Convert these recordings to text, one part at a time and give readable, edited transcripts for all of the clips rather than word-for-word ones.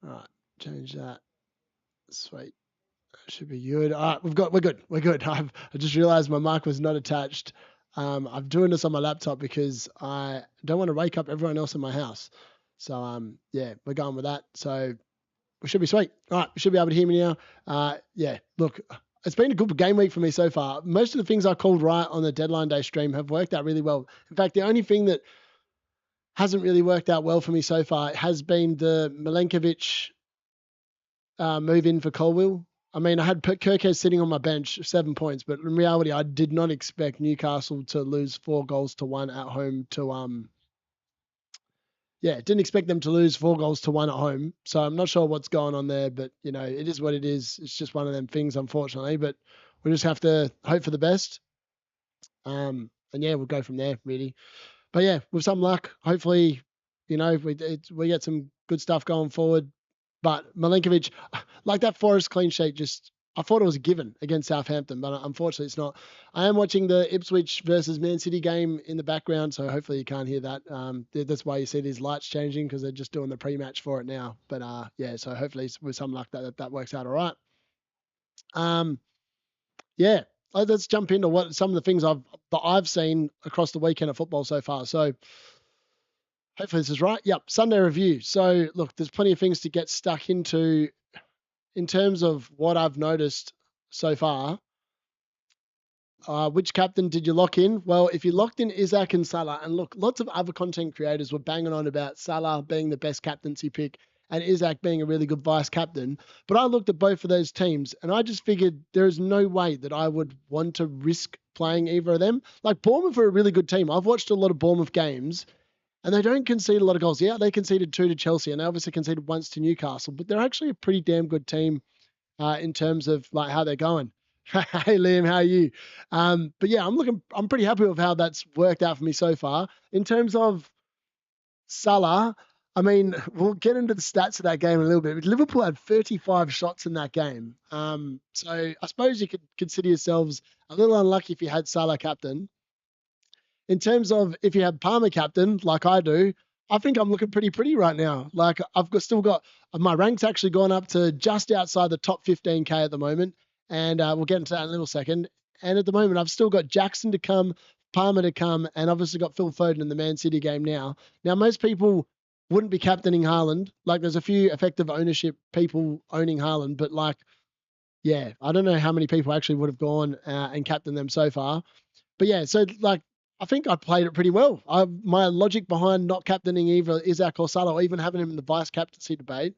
All right, change that. Sweet. Should be good. All right, we're good. We're good. I just realized my mic was not attached. I'm doing this on my laptop because I don't want to wake up everyone else in my house. So yeah, we're going with that. So we should be sweet. All right, we should be able to hear me now. Yeah, look, it's been a good game week for me so far. Most of the things I called right on the deadline day stream have worked out really well. In fact, the only thing that hasn't really worked out well for me so far has been the Milenkovic move in for Colwill. I mean, I had Kirkes sitting on my bench, 7 points, but in reality, I did not expect Newcastle to lose 4-1 at home to didn't expect them to lose 4-1 at home. So I'm not sure what's going on there, but you know, it is what it is. It's just one of them things, unfortunately. But we just have to hope for the best. And yeah, we'll go from there, really. But yeah, with some luck, hopefully, you know, we get some good stuff going forward. But Milenkovic, like that Forest clean sheet, I thought it was a given against Southampton, but unfortunately it's not. I am watching the Ipswich versus Man City game in the background, so hopefully you can't hear that. That's why you see these lights changing, because they're just doing the pre-match for it now. But yeah, so hopefully with some luck that works out all right. Yeah, let's jump into what some of the things I've seen across the weekend of football so far. So hopefully this is right. Yep, Sunday review. So look, there's plenty of things to get stuck into in terms of what I've noticed so far. Which captain did you lock in? Well, if you locked in Isaac and Salah, and look, lots of other content creators were banging on about Salah being the best captaincy pick and Isaac being a really good vice captain. But I looked at both of those teams and I just figured there is no way that I would want to risk playing either of them. Like Bournemouth are a really good team. I've watched a lot of Bournemouth games and they don't concede a lot of goals. Yeah, they conceded 2 to Chelsea and they obviously conceded once to Newcastle, but they're actually a pretty damn good team in terms of like how they're going. Hey Liam, how are you? But yeah, I'm pretty happy with how that's worked out for me so far. In terms of Salah, I mean, we'll get into the stats of that game in a little bit. But Liverpool had 35 shots in that game. So I suppose you could consider yourselves a little unlucky if you had Salah captain. In terms of if you have Palmer captain, like I do, I think I'm looking pretty right now. Like still got my rank's actually gone up to just outside the top 15K at the moment. And we'll get into that in a little second. And at the moment, I've still got Jackson to come, Palmer to come, and obviously got Phil Foden in the Man City game now. Now, most people wouldn't be captaining Haaland. Like, there's a few effective ownership people owning Haaland, but like, yeah, I don't know how many people actually would have gone and captained them so far. But yeah, so like, I think I played it pretty well. My logic behind not captaining either Isaac or Salah, or even having him in the vice captaincy debate,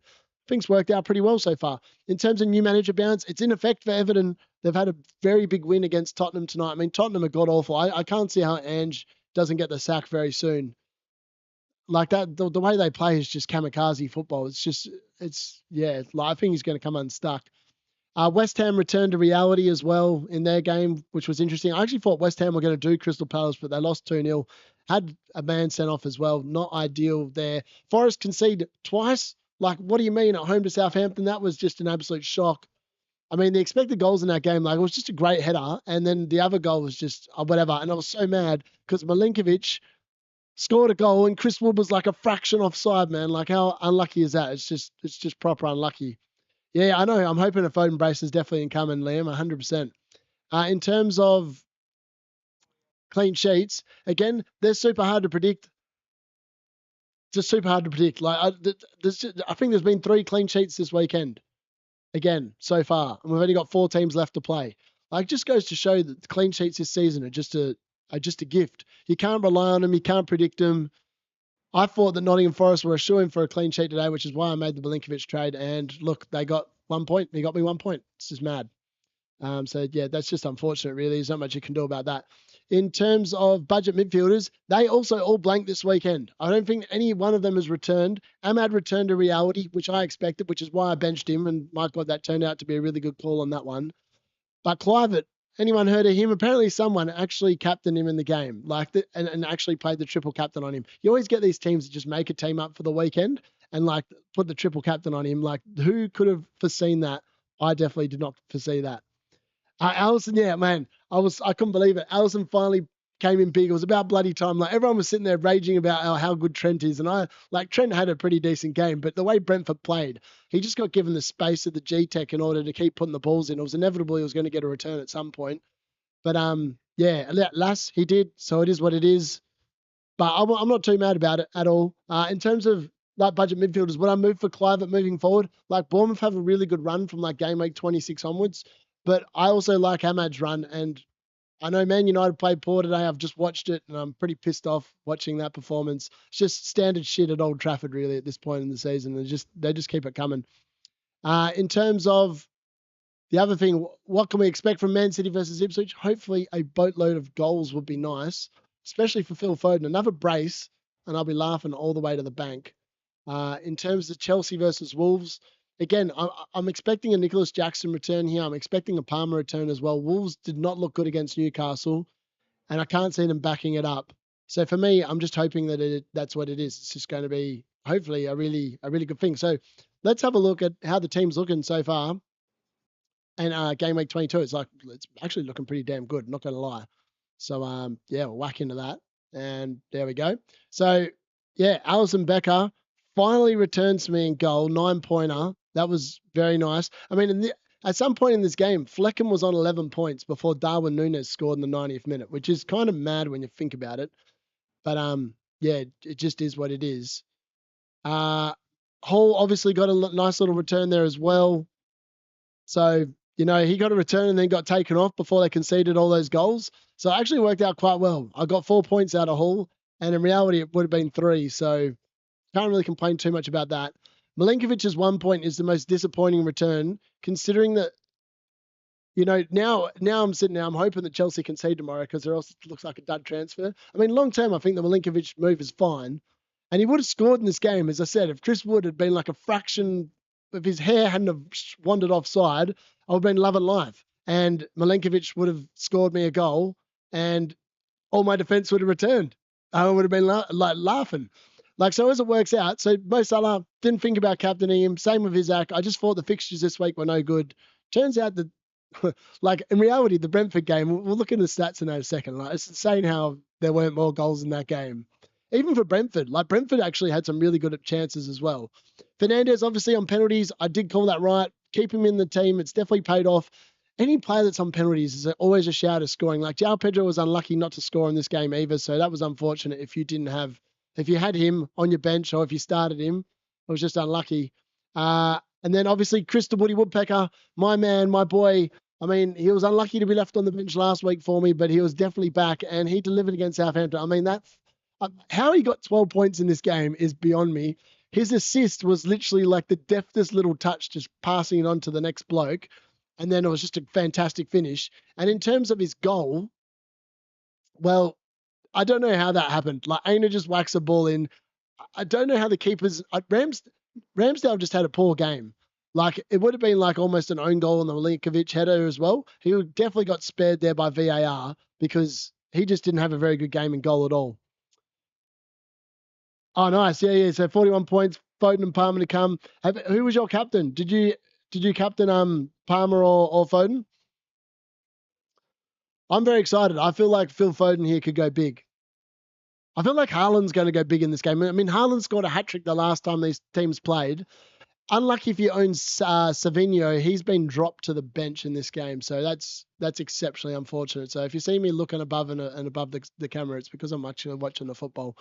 things worked out pretty well so far. In terms of new manager bounce, it's in effect for Everton. They've had a very big win against Tottenham tonight. I mean, Tottenham are god awful. I can't see how Ange doesn't get the sack very soon. Like that, the way they play is just kamikaze football. I think he's going to come unstuck. West Ham returned to reality as well in their game, which was interesting. I actually thought West Ham were going to do Crystal Palace, but they lost 2-0. Had a man sent off as well. Not ideal there. Forest conceded twice. Like, what do you mean at home to Southampton? That was just an absolute shock. I mean, the expected goals in that game, like, it was just a great header. And then the other goal was just whatever. And I was so mad because Milenkovic scored a goal and Chris Wood was like a fraction offside, man. Like, how unlucky is that? It's just proper unlucky. Yeah, I know. I'm hoping a Foden brace is definitely incoming, Liam, 100%. In terms of clean sheets, again, they're super hard to predict. Just super hard to predict. Like, I think there's been 3 clean sheets this weekend, again, so far, and we've only got 4 teams left to play. Like, it just goes to show that the clean sheets this season are just a gift. You can't rely on them. You can't predict them. I thought that Nottingham Forest were a shoo-in for a clean sheet today, which is why I made the Milenkovic trade. And look, they got 1 point. He got me 1 point. It's just mad. So yeah, that's just unfortunate, really. There's not much you can do about that. In terms of budget midfielders, they also all blanked this weekend. I don't think any one of them has returned. Ahmad returned to reality, which I expected, which is why I benched him. And my God, that turned out to be a really good call on that one. But Clivert, anyone heard of him? Apparently someone actually captained him in the game, and actually played the triple captain on him. You always get these teams that just make a team up for the weekend and like put the triple captain on him. Like, who could have foreseen that? I definitely did not foresee that. Allison, yeah, man, I couldn't believe it. Allison finally came in big. It was about bloody time. Like everyone was sitting there raging about how good Trent is. And Trent had a pretty decent game, but the way Brentford played, he just got given the space of the G-Tech in order to keep putting the balls in. It was inevitable he was going to get a return at some point. But yeah, Lass, he did. So it is what it is. But I'm not too mad about it at all. In terms of like budget midfielders, would I move for Clivert moving forward? Like Bournemouth have a really good run from like game week 26 onwards. But I also like Ahmad's run, and I know Man United played poor today. I've just watched it, and I'm pretty pissed off watching that performance. It's just standard shit at Old Trafford, really, at this point in the season. They just keep it coming. In terms of the other thing, what can we expect from Man City versus Ipswich? Hopefully, a boatload of goals would be nice, especially for Phil Foden. Another brace, and I'll be laughing all the way to the bank. In terms of Chelsea versus Wolves, again, I'm expecting a Nicholas Jackson return here. I'm expecting a Palmer return as well. Wolves did not look good against Newcastle, and I can't see them backing it up. So for me, I'm just hoping that that's what it is. It's just going to be hopefully a really good thing. So let's have a look at how the team's looking so far. And game week 22, it's actually looking pretty damn good, not going to lie. So yeah, we'll whack into that. And there we go. So yeah, Alison Becker finally returns to me in goal, 9-pointer. That was very nice. I mean, at some point in this game, Flecken was on 11 points before Darwin Núñez scored in the 90th minute, which is kind of mad when you think about it. But yeah, it just is what it is. Hall obviously got a nice little return there as well. So, he got a return and then got taken off before they conceded all those goals. So it actually worked out quite well. I got 4 points out of Hall, and in reality, it would have been 3. So can't really complain too much about that. Milenkovic's 1 point is the most disappointing return, considering that, now I'm sitting there, I'm hoping that Chelsea concede tomorrow because or else it looks like a dud transfer. I mean, long term, I think the Milenkovic move is fine. And he would have scored in this game, as I said, if Chris Wood had been like a fraction, if his hair hadn't have wandered offside, I would have been loving life. And Milenkovic would have scored me a goal and all my defense would have returned. I would have been laughing. So as it works out, so Mo Salah didn't think about captaining him. Same with Isaac. I just thought the fixtures this week were no good. Turns out that, in reality, the Brentford game, we'll look at the stats in that a second. It's insane how there weren't more goals in that game. Even for Brentford, Brentford actually had some really good chances as well. Fernandez, obviously on penalties, I did call that right. Keep him in the team. It's definitely paid off. Any player that's on penalties is always a shout of scoring. João Pedro was unlucky not to score in this game either, so that was unfortunate if you had him on your bench or if you started him. It was just unlucky. And then obviously Crystal Woody Woodpecker, my man, my boy. I mean, he was unlucky to be left on the bench last week for me, but he was definitely back and he delivered against Southampton. I mean, how he got 12 points in this game is beyond me. His assist was literally like the deftest little touch, just passing it on to the next bloke. And then it was just a fantastic finish. And in terms of his goal, well, I don't know how that happened. Aina just whacks a ball in. I don't know how the keepers... Ramsdale just had a poor game. It would have been almost an own goal on the Milenkovic header as well. He definitely got spared there by VAR because he just didn't have a very good game in goal at all. Oh, nice. Yeah. So 41 points, Foden and Palmer to come. Who was your captain? Did you captain Palmer or Foden? I'm very excited. I feel like Phil Foden here could go big. I feel like Haaland's going to go big in this game. I mean, Haaland scored a hat-trick the last time these teams played. Unlucky if you own Savinho, he's been dropped to the bench in this game. So that's exceptionally unfortunate. So if you see me looking above and above the camera, it's because I'm actually watching the football.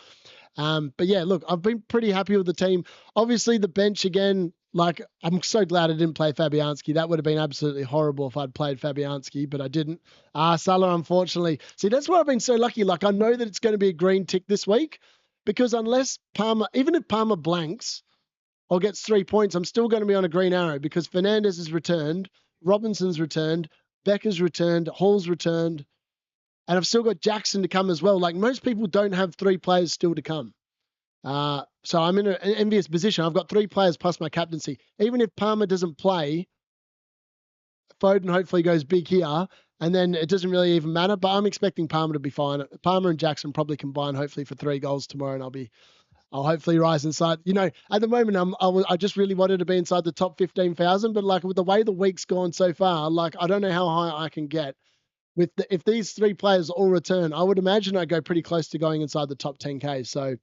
But yeah, look, I've been pretty happy with the team. Obviously, the bench again, I'm so glad I didn't play Fabianski. That would have been absolutely horrible if I'd played Fabianski, but I didn't. Salah, unfortunately. See, that's why I've been so lucky. I know that it's going to be a green tick this week because unless Palmer, even if Palmer blanks or gets 3 points, I'm still going to be on a green arrow because Fernandez has returned, Robinson's returned, Becker's returned, Hall's returned, and I've still got Jackson to come as well. Most people don't have 3 players still to come. So I'm in an envious position. I've got 3 players plus my captaincy. Even if Palmer doesn't play, Foden hopefully goes big here, and then it doesn't really even matter. But I'm expecting Palmer to be fine. Palmer and Jackson probably combine hopefully for 3 goals tomorrow, and I'll hopefully rise inside. At the moment, I just really wanted to be inside the top 15,000, but with the way the week's gone so far, I don't know how high I can get. if these three players all return, I would imagine I'd go pretty close to going inside the top 10K. So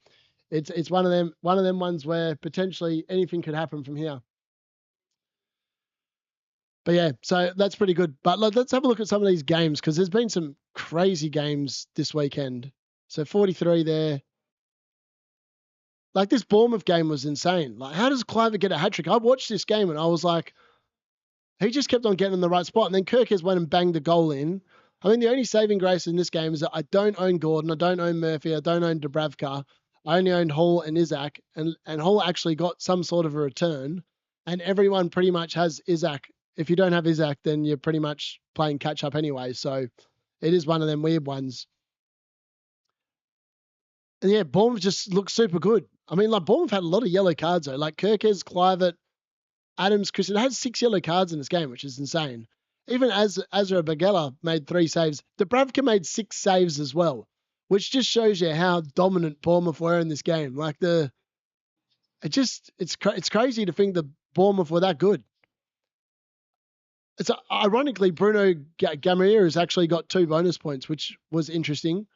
it's one of them ones where potentially anything could happen from here. But yeah, so that's pretty good. But let's have a look at some of these games because there's been some crazy games this weekend. So 43 there. Like this Bournemouth game was insane. Like, how does Cliver get a hat trick? I watched this game and I was like, he just kept on getting in the right spot. And then Kirkes went and banged the goal in. I mean, the only saving grace in this game is that I don't own Gordon, I don't own Murphy, I don't own Dubravka. I only owned Hall and Isaac, and Hall actually got some sort of a return. And everyone pretty much has Isaac. If you don't have Isaac, then you're pretty much playing catch up anyway. So it is one of them weird ones. And yeah, Bournemouth just looks super good. I mean, like Bournemouth had a lot of yellow cards though. Like Kirkes, Clivert, Adams, Christian had 6 yellow cards in this game, which is insane. Even as Azra Bagella made 3 saves, Dubravka made 6 saves as well, which just shows you how dominant Bournemouth were in this game. Like it's crazy to think that Bournemouth were that good. It's ironically Bruno Gamrier has actually got 2 bonus points, which was interesting.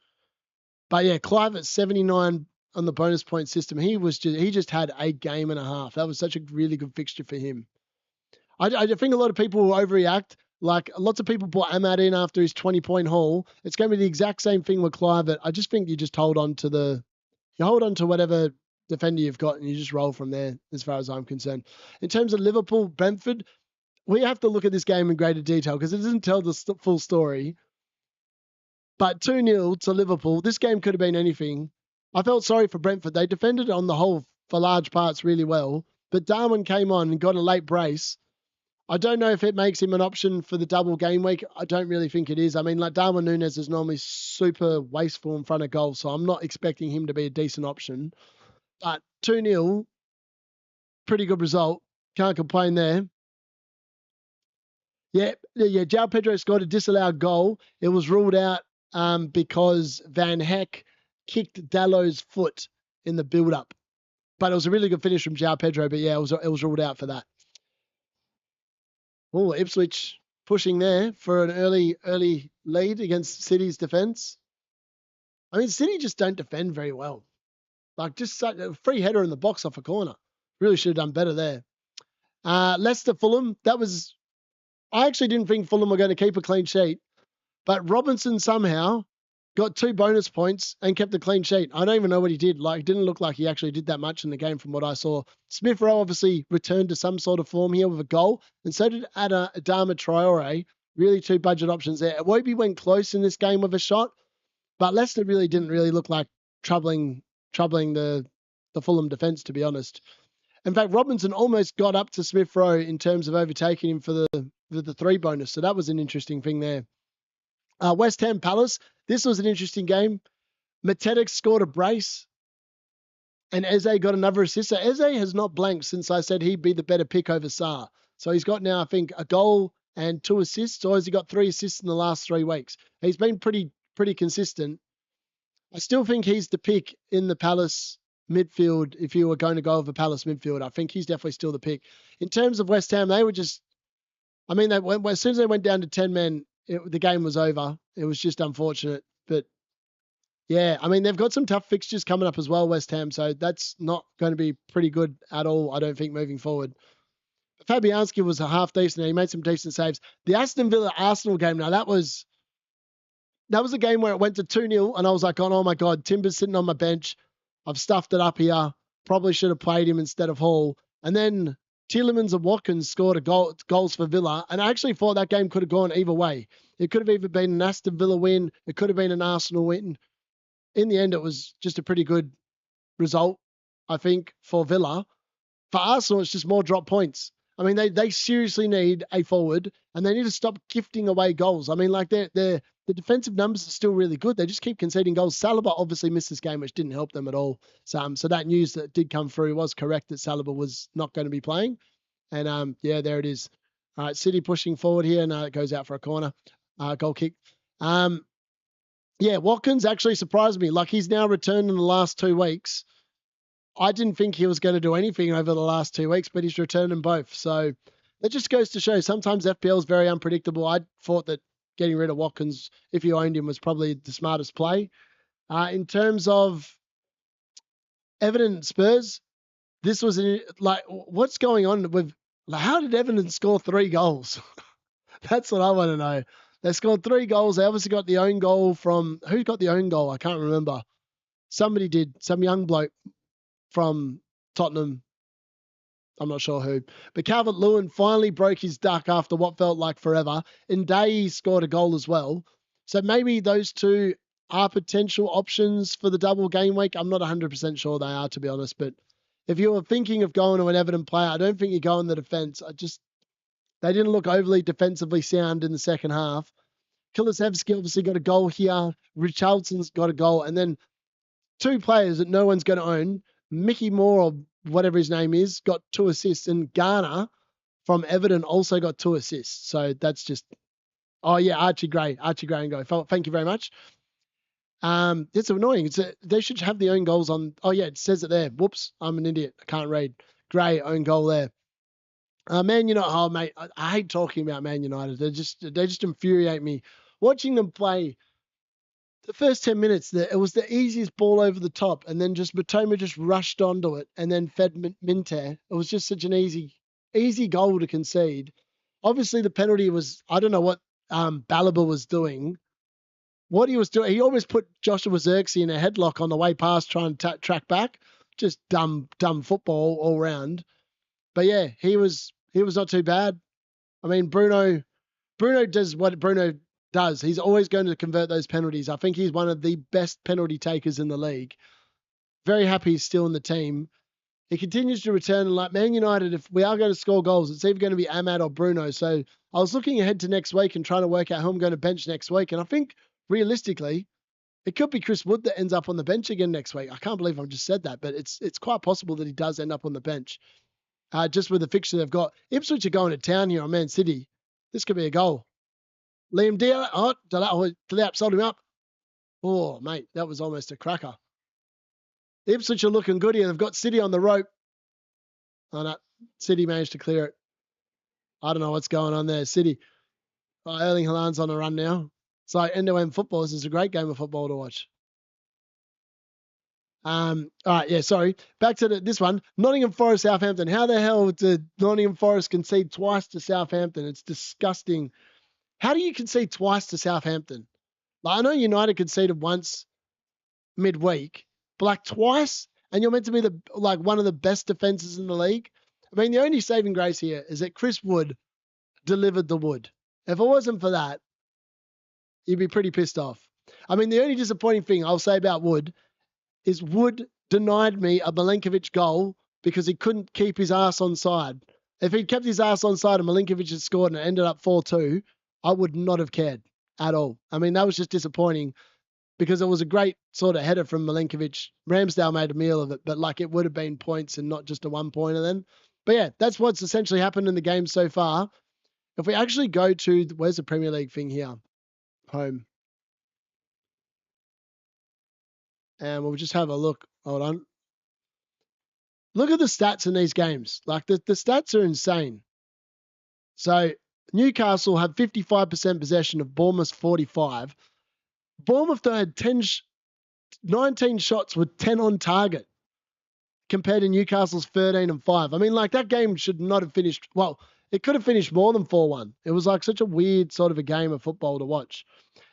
But yeah, Clive at 79 on the bonus point system. He just had a game and a half. That was such a really good fixture for him. I think a lot of people will overreact. Like lots of people put Ahmad in after his 20-point haul. It's going to be the exact same thing with Clive. I just think you just hold on to whatever defender you've got and you just roll from there as far as I'm concerned. In terms of Liverpool, Brentford, we have to look at this game in greater detail because it doesn't tell the full story. But 2-0 to Liverpool, this game could have been anything. I felt sorry for Brentford. They defended on the whole for large parts really well. But Darwin came on and got a late brace. I don't know if it makes him an option for the double game week. I don't really think it is. I mean, like Darwin Núñez is normally super wasteful in front of goal, so I'm not expecting him to be a decent option. But 2-0, pretty good result. Can't complain there. Yeah. João Pedro scored a disallowed goal. It was ruled out because Van Heck kicked Dallow's foot in the build-up. But it was a really good finish from João Pedro. But yeah, it was ruled out for that. Oh, Ipswich pushing there for an early lead against City's defence. I mean, City just don't defend very well. Like just such a free header in the box off a corner. Really should have done better there. Leicester Fulham. I actually didn't think Fulham were going to keep a clean sheet, but Robinson somehow got 2 bonus points and kept a clean sheet. I don't even know what he did. Like, it didn't look like he actually did that much in the game from what I saw. Smith Rowe obviously returned to some sort of form here with a goal, and so did Adama Traore. Really 2 budget options there. Iwobi went close in this game with a shot, but Leicester really didn't look like troubling the Fulham defence, to be honest. In fact, Robinson almost got up to Smith Rowe in terms of overtaking him for the 3 bonus, so that was an interesting thing there. West Ham Palace. This was an interesting game. Matetic scored a brace and Eze got another assist. So Eze has not blanked since I said he'd be the better pick over Sarr. So he's got now, I think, a goal and 2 assists, or has he got 3 assists in the last 3 weeks? He's been pretty consistent. I still think he's the pick in the Palace midfield if you were going to go over Palace midfield. I think he's definitely still the pick. In terms of West Ham, they were just, I mean, as soon as they went down to 10 men, the game was over. It was just unfortunate. But yeah, I mean, they've got some tough fixtures coming up as well, West Ham. So that's not going to be pretty good at all, I don't think, moving forward. Fabianski was a half decent. He made some decent saves. The Aston Villa Arsenal game, now that was a game where it went to 2-0 and I was like, oh my God, Timber's sitting on my bench. I've stuffed it up here. Probably should have played him instead of Hall. And then Tielemans and Watkins scored goals for Villa. And I actually thought that game could have gone either way. It could have either been an Aston Villa win. It could have been an Arsenal win. In the end, it was just a pretty good result, I think, for Villa. For Arsenal, it's just more drop points. I mean, they seriously need a forward and they need to stop gifting away goals. I mean, like the defensive numbers are still really good. They just keep conceding goals. Saliba obviously missed this game, which didn't help them at all. So that news that did come through was correct that Saliba was not going to be playing. And yeah, there it is. All right, City pushing forward here. No, it goes out for a corner. Goal kick. Yeah, Watkins actually surprised me. Like he's now returned in the last 2 weeks. I didn't think he was going to do anything over the last 2 weeks, but he's returned in both. So that just goes to show sometimes FPL is very unpredictable. I thought that getting rid of Watkins, if you owned him, was probably the smartest play. In terms of Everton and Spurs, this was like, what's going on with, like, how did Everton score 3 goals? That's what I want to know. They scored 3 goals. They obviously got the own goal from, who got the own goal? I can't remember. Somebody did, some young bloke from Tottenham. I'm not sure who. But Calvert-Lewin finally broke his duck after what felt like forever. And Day scored a goal as well. So maybe those two are potential options for the double game week. I'm not 100% sure they are, to be honest. But if you were thinking of going to an Everton player, I don't think you go in the defence. They didn't look overly defensively sound in the second half. Kulusevski obviously got a goal here. Richardson's got a goal. And then 2 players that no one's going to own. Mickey Moore, or whatever his name is, got 2 assists. And Garner from Everton also got 2 assists. So that's just, oh yeah, Archie Gray and go. Thank you very much. It's annoying. They should have the own goals on. Oh yeah, it says it there. Whoops, I'm an idiot. I can't read. Gray, own goal there. Man United, oh mate, I hate talking about Man United. They just infuriate me. Watching them play, the first 10 minutes, it was the easiest ball over the top, and then just Matoma just rushed onto it and then fed Minter. It was just such an easy goal to concede. Obviously, the penalty was, I don't know what Balaba was doing. What he was doing, he almost put Joshua Zirkzee in a headlock on the way past trying to track back. Just dumb football all round. But yeah, he was not too bad. I mean, Bruno does what Bruno does. He's always going to convert those penalties. I think he's one of the best penalty takers in the league. Very happy he's still in the team. He continues to return, and like Man United, if we are going to score goals, it's either going to be Ahmad or Bruno. So I was looking ahead to next week and trying to work out who I'm going to bench next week. And I think realistically, it could be Chris Wood that ends up on the bench again next week. I can't believe I've just said that, but it's quite possible that he does end up on the bench. Just with the fixture they've got. Ipswich are going to town here on Man City. This could be a goal. Liam Delap, Delap sold him up. Oh, mate, that was almost a cracker. Ipswich are looking good here. They've got City on the rope. Oh, no. City managed to clear it. I don't know what's going on there. City. Oh, Erling Haaland's on a run now. It's like end-to-end football. This is a great game of football to watch. All right, yeah, sorry. Back to this one. Nottingham Forest, Southampton. How the hell did Nottingham Forest concede twice to Southampton? It's disgusting. How do you concede twice to Southampton? Like, I know United conceded once midweek, but like twice, and you're meant to be one of the best defenses in the league. I mean, the only saving grace here is that Chris Wood delivered the wood. If it wasn't for that, you'd be pretty pissed off. I mean, the only disappointing thing I'll say about Wood is Wood denied me a Milenkovic goal because he couldn't keep his ass on side. If he'd kept his ass on side and Milenkovic had scored and it ended up 4-2, I would not have cared at all. I mean, that was just disappointing because it was a great sort of header from Milenkovic. Ramsdale made a meal of it, but like it would have been points and not just a 1-pointer then. But yeah, that's what's essentially happened in the game so far. If we actually go to, where's the Premier League thing here? Home. And we'll just have a look. Hold on. Look at the stats in these games. Like the stats are insane. So Newcastle had 55% possession of Bournemouth 45. Bournemouth had 19 shots with 10 on target compared to Newcastle's 13 and 5. I mean, like that game should not have finished. Well, it could have finished more than 4-1. It was like such a weird sort of a game of football to watch.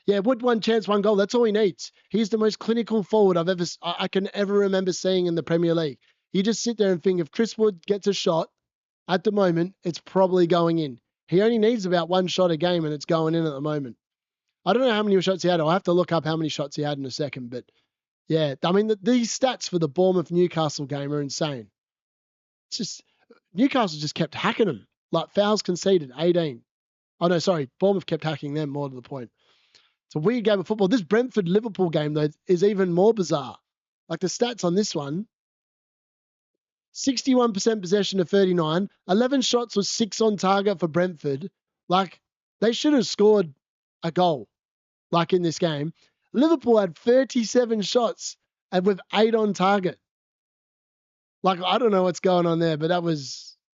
Yeah, Wood, 1 chance, 1 goal. That's all he needs. He's the most clinical forward I can ever remember seeing in the Premier League. You just sit there and think if Chris Wood gets a shot, at the moment, it's probably going in. He only needs about 1 shot a game and it's going in at the moment. I don't know how many shots he had. I'll have to look up how many shots he had in a second. But yeah, I mean, these stats for the Bournemouth-Newcastle game are insane. It's just, Newcastle just kept hacking them. Like fouls conceded, 18. Oh no, sorry. Bournemouth kept hacking them, more to the point. It's a weird game of football. This Brentford-Liverpool game, though, is even more bizarre. Like the stats on this one, 61% possession to 39, 11 shots was 6 on target for Brentford. Like, they should have scored a goal, like in this game. Liverpool had 37 shots and with 8 on target. Like, I don't know what's going on there, but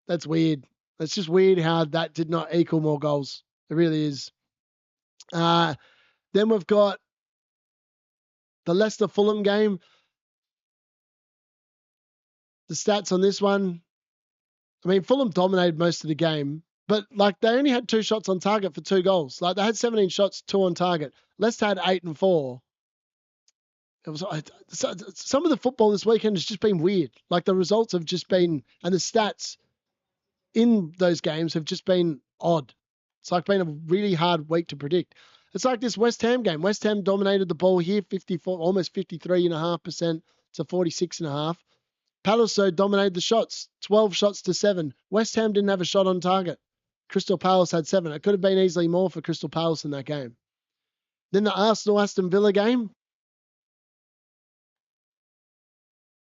that's weird. It's just weird how that did not equal more goals. It really is. Then we've got the Leicester Fulham game. The stats on this one, I mean, Fulham dominated most of the game, but like they only had 2 shots on target for 2 goals. Like they had 17 shots, 2 on target. Leicester had 8 and 4. It was some of the football this weekend has just been weird. Like the results have just been, and the stats in those games have just been odd. It's like been a really hard week to predict. It's like this West Ham game. West Ham dominated the ball here, 54, almost 53.5% to 46.5%. Palace dominated the shots, 12 shots to 7. West Ham didn't have a shot on target. Crystal Palace had 7. It could have been easily more for Crystal Palace in that game. Then the Arsenal-Aston Villa game,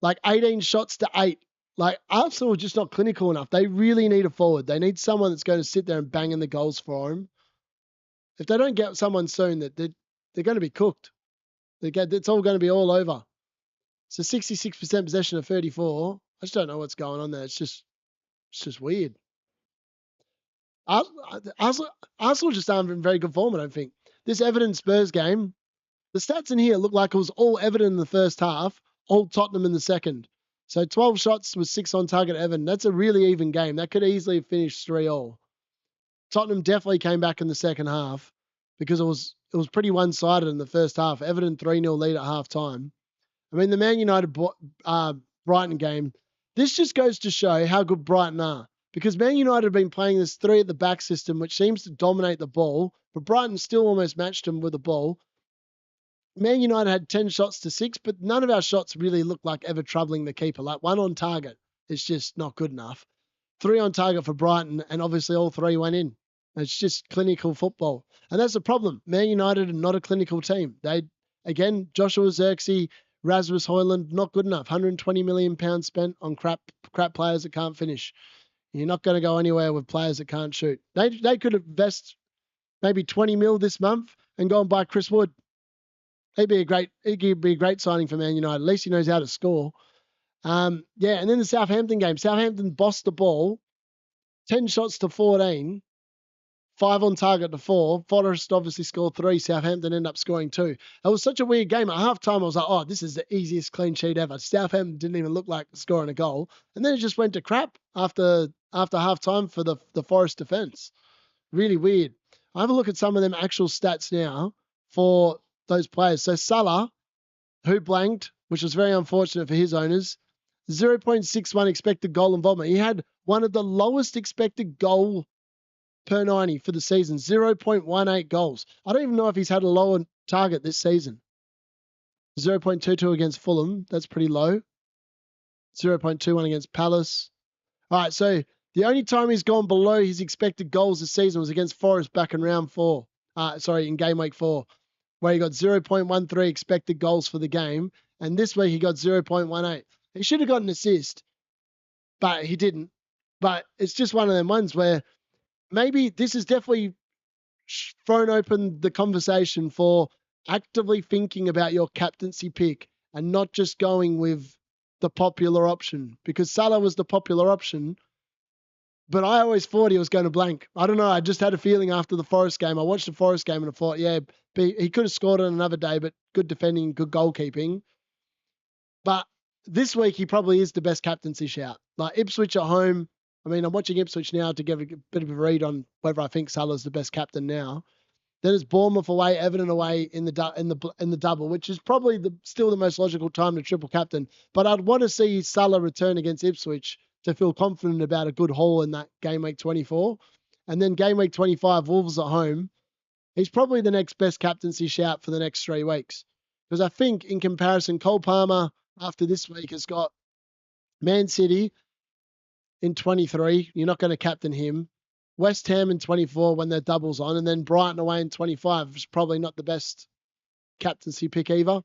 like 18 shots to 8. Like Arsenal are just not clinical enough. They really need a forward. They need someone that's going to sit there and bang in the goals for them. If they don't get someone soon, that they're going to be cooked. It's all going to be all over. So 66% possession of 34. I just don't know what's going on there. It's just weird. Arsenal just aren't in very good form, I don't think. This Everton Spurs game, the stats in here look like it was all Everton in the first half, all Tottenham in the second. So 12 shots with 6 on target Everton. That's a really even game. That could easily have finished 3-3. Tottenham definitely came back in the second half because it was pretty one-sided in the first half. Everton 3-0 lead at half-time. I mean, the Man United Brighton game, this just goes to show how good Brighton are. Because Man United have been playing this 3 at the back system, which seems to dominate the ball, but Brighton still almost matched them with the ball. Man United had 10 shots to 6, but none of our shots really looked like ever troubling the keeper. Like 1 on target is just not good enough. 3 on target for Brighton, and obviously all 3 went in. It's just clinical football. And that's the problem. Man United are not a clinical team. Again, Joshua Zirkzee, Rasmus Højlund, not good enough. £120 million spent on crap players that can't finish. You're not going to go anywhere with players that can't shoot. They could invest maybe 20 mil this month and go and buy Chris Wood. He'd be a great signing for Man United. At least he knows how to score. And then the Southampton game. Southampton bossed the ball, 10 shots to 14, 5 on target to 4. Forest obviously scored 3. Southampton ended up scoring 2. It was such a weird game. At halftime, I was like, oh, this is the easiest clean sheet ever. Southampton didn't even look like scoring a goal. And then it just went to crap after halftime for the Forest defense. Really weird. I have a look at some of them actual stats now for those players. So Salah, who blanked, which was very unfortunate for his owners, 0.61 expected goal involvement. He had one of the lowest expected goal per 90 for the season, 0.18 goals. I don't even know if he's had a lower target this season. 0.22 against Fulham. That's pretty low. 0.21 against Palace. All right, so the only time he's gone below his expected goals this season was against Forest back in round 4. In game week 4, where he got 0.13 expected goals for the game. And this week he got 0.18. He should have got an assist, but he didn't. But it's just one of them ones where maybe this has definitely thrown open the conversation for actively thinking about your captaincy pick and not just going with the popular option, because Salah was the popular option, but I always thought he was going to blank. I don't know. I just had a feeling after the Forest game. I watched the Forest game and I thought, yeah, he could have scored on another day, but good defending, good goalkeeping. But this week, he probably is the best captaincy shout. Like Ipswich at home. I mean, I'm watching Ipswich now to give a bit of a read on whether I think Salah's the best captain now. Then it's Bournemouth away, Everton away in the double, which is probably still the most logical time to triple captain. But I'd want to see Salah return against Ipswich to feel confident about a good haul in that game week 24. And then game week 25, Wolves at home. He's probably the next best captaincy shout for the next 3 weeks. Because I think in comparison, Cole Palmer after this week has got Man City in 23. You're not going to captain him. West Ham in 24 when their doubles on, and then Brighton away in 25 is probably not the best captaincy pick either.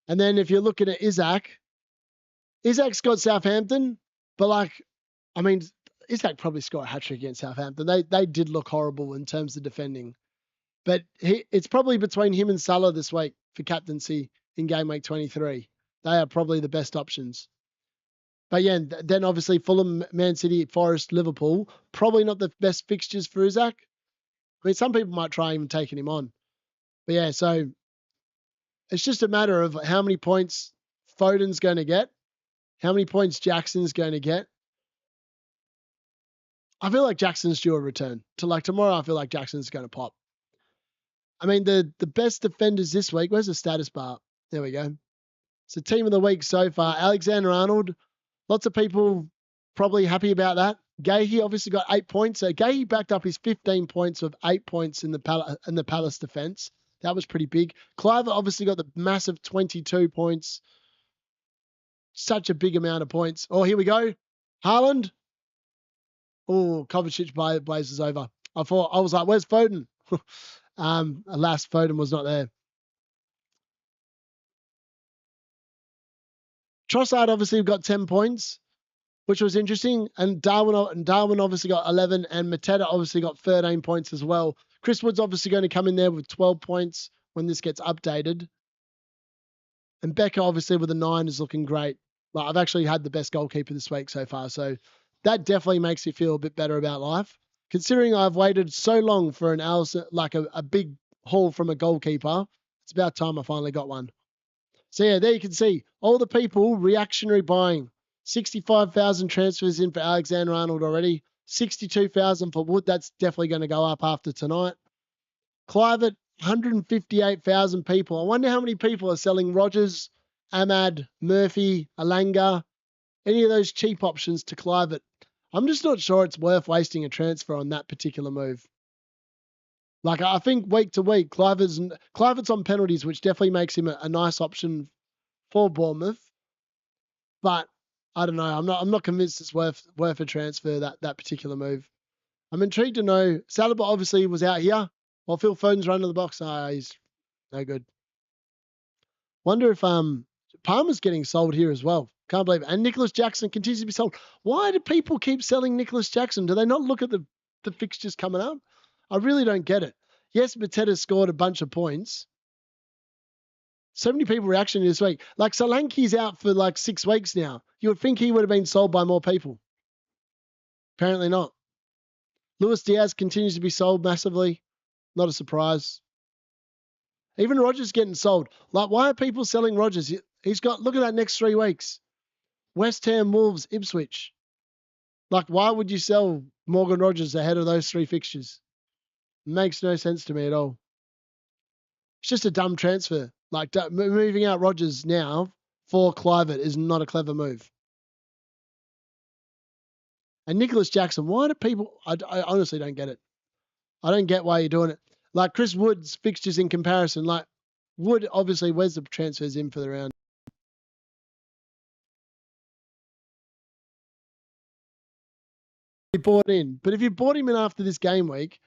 And then if you're looking at Isaac's got Southampton, but Isaac probably scored a hat-trick against Southampton. They did look horrible in terms of defending. But it's probably between him and Salah this week for captaincy in game week 23. They are probably the best options. But yeah, then obviously Fulham, Man City, Forest, Liverpool, probably not the best fixtures for Isaac. I mean, some people might try even taking him on. But yeah, so it's just a matter of how many points Foden's going to get, how many points Jackson's going to get. I feel like Jackson's due a return. Tomorrow, I feel like Jackson's going to pop. I mean, the best defenders this week, where's the status bar? There we go. It's the team of the week so far. Alexander-Arnold, lots of people probably happy about that. Gahey obviously got 8 points. So Gahey backed up his 15 points with 8 points in the Palace defense. That was pretty big. Cliver obviously got the massive 22 points. Such a big amount of points. Oh, here we go. Haaland. Oh, Kovacic blazes over. I was like, where's Foden? Alas, Foden was not there. Trossard obviously got 10 points, which was interesting. And Darwin obviously got 11, and Mateta obviously got 13 points as well. Chris Wood's obviously going to come in there with 12 points when this gets updated. And Becca obviously with a 9 is looking great. Like, I've actually had the best goalkeeper this week so far, so that definitely makes you feel a bit better about life. Considering I've waited so long for an Allison, like a big haul from a goalkeeper, it's about time I finally got one. So yeah, there you can see all the people reactionary buying. 65,000 transfers in for Alexander-Arnold already. 62,000 for Wood. That's definitely going to go up after tonight. Clivert, 158,000 people. I wonder how many people are selling Rogers, Ahmad, Murphy, Alanga, any of those cheap options to Clivert. I'm just not sure it's worth wasting a transfer on that particular move. Like, I think week to week, Clivert's on penalties, which definitely makes him a nice option for Bournemouth. But I don't know. I'm not convinced it's worth a transfer, that particular move. I'm intrigued to know. Saliba obviously was out here while Phil Foden's running the box. He's no good. Wonder if Palmer's getting sold here as well. Can't believe it. And Nicholas Jackson continues to be sold. Why do people keep selling Nicholas Jackson? Do they not look at the fixtures coming up? I really don't get it. Yes, Mateta scored a bunch of points. So many people reacting this week. Like, Solanke's out for like 6 weeks now. You would think he would have been sold by more people. Apparently not. Luis Diaz continues to be sold massively. Not a surprise. Even Rogers getting sold. Like, why are people selling Rogers? He's got, look at that next 3 weeks. West Ham, Wolves, Ipswich. Like, why would you sell Morgan Rogers ahead of those 3 fixtures? Makes no sense to me at all. It's just a dumb transfer. Like, moving out Rogers now for Clivert is not a clever move. And Nicholas Jackson, why do people... I honestly don't get it. I don't get why you're doing it. Like, Chris Wood's fixtures in comparison. Like, Wood, obviously, where's the transfers in for the round? He bought in. But if you bought him in after this game week,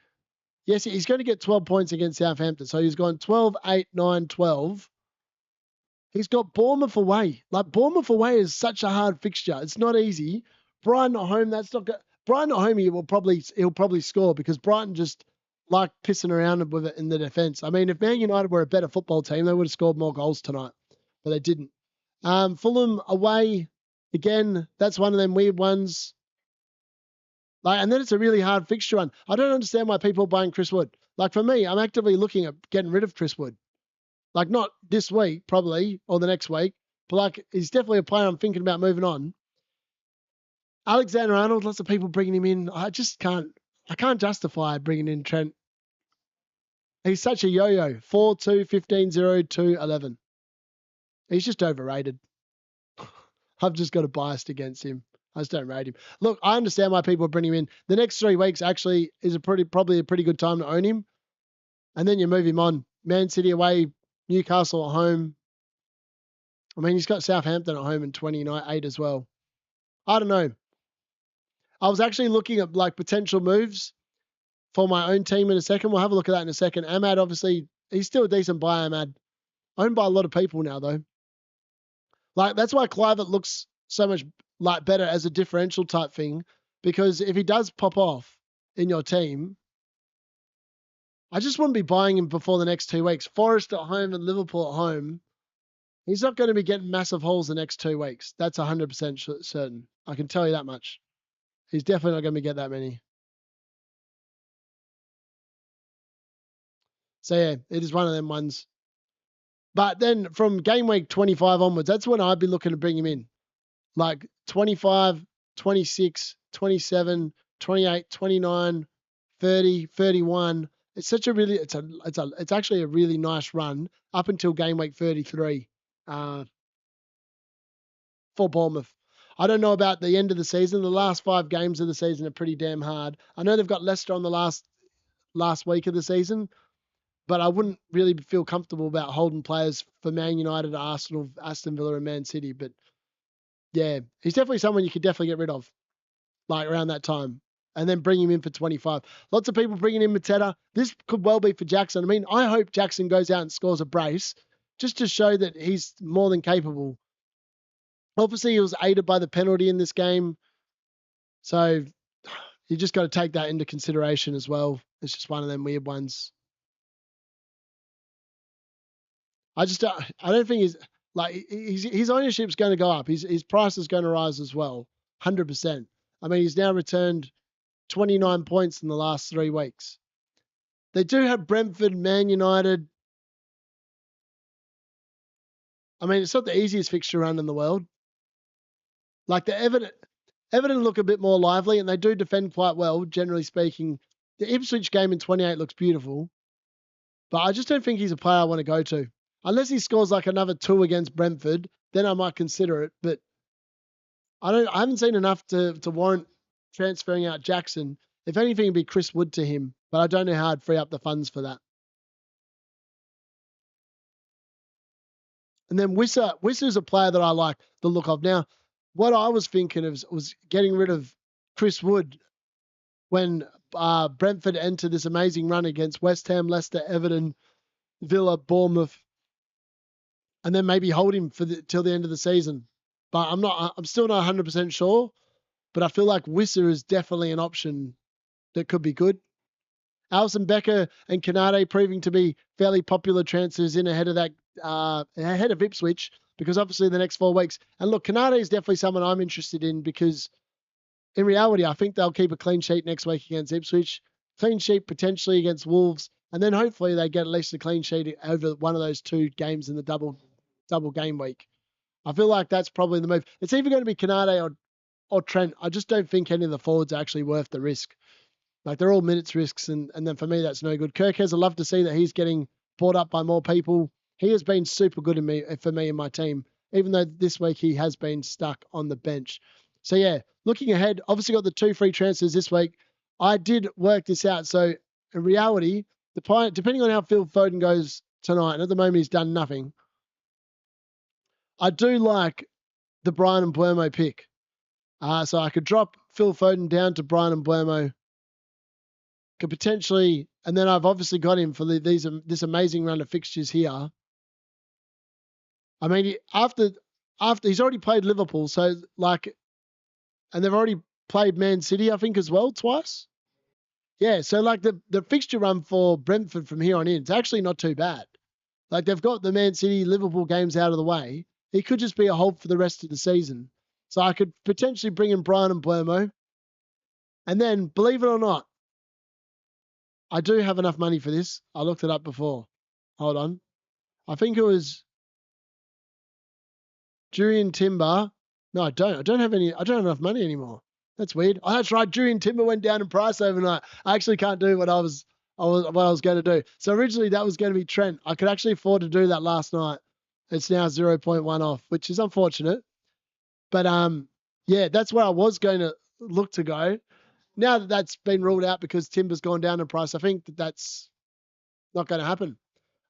yes, he's going to get 12 points against Southampton. So he's gone 12, 8, 9, 12. He's got Bournemouth away. Like, Bournemouth away is such a hard fixture. It's not easy. Brighton at home, that's not good. Brighton at home, he'll probably score because Brighton just like pissing around with it in the defence. I mean, if Man United were a better football team, they would have scored more goals tonight, but they didn't. Fulham away, again, that's one of them weird ones. Like, and then it's a really hard fixture run. I don't understand why people are buying Chris Wood. Like, for me, I'm actively looking at getting rid of Chris Wood. Like, not this week, probably, or the next week, but like, he's definitely a player I'm thinking about moving on. Alexander-Arnold, lots of people bringing him in. I can't justify bringing in Trent. He's such a yo-yo. 4-2, 15, 0, 2, 11. He's just overrated. I've just got a bias against him. I just don't rate him. Look, I understand why people are bringing him in. The next 3 weeks actually is probably a pretty good time to own him. And then you move him on. Man City away, Newcastle at home. I mean, he's got Southampton at home in 28 as well. I don't know. I was actually looking at like potential moves for my own team in a second. We'll have a look at that in a second. Ahmad, obviously, he's still a decent buy, Ahmad. Owned by a lot of people now, though. Like, that's why Clivert looks so much like better as a differential type thing, because if he does pop off in your team, I just wouldn't be buying him before the next 2 weeks. Forest at home and Liverpool at home. He's not going to be getting massive hauls the next 2 weeks. That's 100% certain. I can tell you that much. He's definitely not going to get that many. So yeah, it is one of them ones. But then from game week 25 onwards, that's when I'd be looking to bring him in. Like 25, 26, 27, 28, 29, 30, 31. It's such a really, it's actually a really nice run up until game week 33 for Bournemouth. I don't know about the end of the season. The last 5 games of the season are pretty damn hard. I know they've got Leicester on the last week of the season, but I wouldn't really feel comfortable about holding players for Man United, Arsenal, Aston Villa, and Man City. But yeah, he's definitely someone you could definitely get rid of, like around that time, and then bring him in for 25. Lots of people bringing in Mateta. This could well be for Jackson. I mean, I hope Jackson goes out and scores a brace just to show that he's more than capable. Obviously, he was aided by the penalty in this game. So you just got to take that into consideration as well. It's just one of them weird ones. I don't think his ownership's going to go up. His price is going to rise as well, 100%. I mean, he's now returned 29 points in the last 3 weeks. They do have Brentford, Man United. I mean, it's not the easiest fixture run in the world. Like the Everton look a bit more lively, and they do defend quite well, generally speaking. The Ipswich game in 28 looks beautiful, but I just don't think he's a player I want to go to. Unless he scores like another 2 against Brentford, then I might consider it. But I haven't seen enough to warrant transferring out Jackson. If anything, it'd be Chris Wood to him, but I don't know how I'd free up the funds for that. And then Wissa's a player that I like the look of. Now, what I was thinking of was getting rid of Chris Wood when Brentford entered this amazing run against West Ham, Leicester, Everton, Villa, Bournemouth, and then maybe hold him till the end of the season. But I'm still not 100% sure, but I feel like Wissa is definitely an option that could be good. Alison Becker and Canate proving to be fairly popular transfers in ahead of Ipswich, because obviously the next 4 weeks. And look, Canate is definitely someone I'm interested in, because in reality, I think they'll keep a clean sheet next week against Ipswich, clean sheet potentially against Wolves, and then hopefully they get at least a clean sheet over one of those 2 games in the double game week. I feel like that's probably the move. It's either going to be Canate or Trent. I just don't think any of the forwards are actually worth the risk. Like, they're all minutes risks, and then for me, that's no good. Kirkes, I love to see that he's getting brought up by more people. He has been super good for me and my team, even though this week he has been stuck on the bench. So yeah, looking ahead, obviously got the 2 free transfers this week. I did work this out. So in reality, depending on how Phil Foden goes tonight, and at the moment he's done nothing, I do like the Brian Mbeumo pick. So I could drop Phil Foden down to Brian Mbeumo. Could potentially, and then I've obviously got him for this amazing run of fixtures here. I mean, after he's already played Liverpool, so like, and they've already played Man City, I think, as well, twice. Yeah, so like the fixture run for Brentford from here on in, it's actually not too bad. Like, they've got the Man City, Liverpool games out of the way. He could just be a hold for the rest of the season. So I could potentially bring in Brian Mbeumo. And then, believe it or not, I do have enough money for this. I looked it up before. Hold on. I think it was Jurrien Timber. No, I don't. I don't have enough money anymore. That's weird. Oh, that's right. Jurrien Timber went down in price overnight. I actually can't do what I was going to do. So originally that was going to be Trent. I could actually afford to do that last night. It's now 0.1 off, which is unfortunate. But yeah, that's where I was going to look to go. Now that that's been ruled out because Timber's gone down in price, I think that's not going to happen.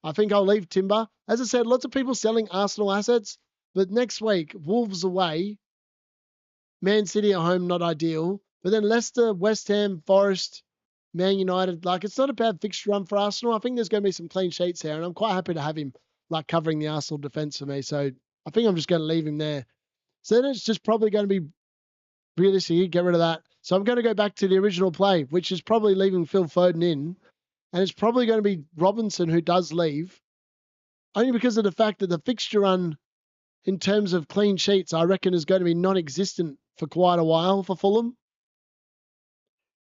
I think I'll leave Timber. As I said, lots of people selling Arsenal assets, but next week, Wolves away, Man City at home, not ideal. But then Leicester, West Ham, Forest, Man United, like, it's not a bad fixture run for Arsenal. I think there's going to be some clean sheets here, and I'm quite happy to have him like covering the Arsenal defence for me. So I think I'm just going to leave him there. So then it's just probably going to be realistic, get rid of that. So I'm going to go back to the original play, which is probably leaving Phil Foden in. And it's probably going to be Robinson who does leave, only because of the fact that the fixture run in terms of clean sheets, I reckon, is going to be non-existent for quite a while for Fulham.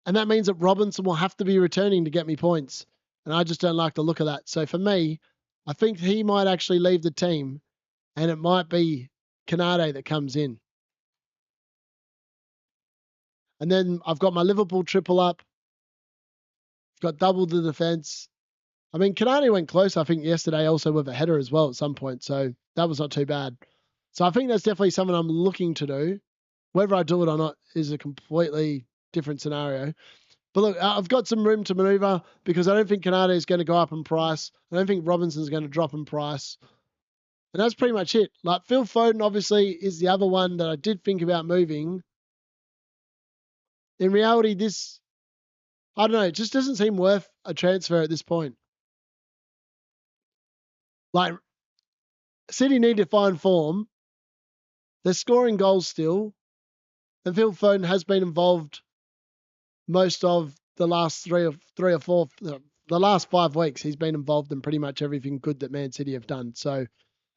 And that means that Robinson will have to be returning to get me points. And I just don't like the look of that. So for me, I think he might actually leave the team, and it might be Canade that comes in. And then I've got my Liverpool triple up. I've got double the defense. I mean, Canade went close, I think, yesterday also with a header as well at some point. So that was not too bad. So I think that's definitely something I'm looking to do. Whether I do it or not is a completely different scenario. But look, I've got some room to maneuver because I don't think Canade is going to go up in price. I don't think Robinson's going to drop in price. And that's pretty much it. Like Phil Foden, obviously, is the other one that I did think about moving. In reality, this, I don't know, it just doesn't seem worth a transfer at this point. Like, City need to find form. They're scoring goals still. And Phil Foden has been involved most of the last three or four, the last 5 weeks. He's been involved in pretty much everything good that Man City have done. So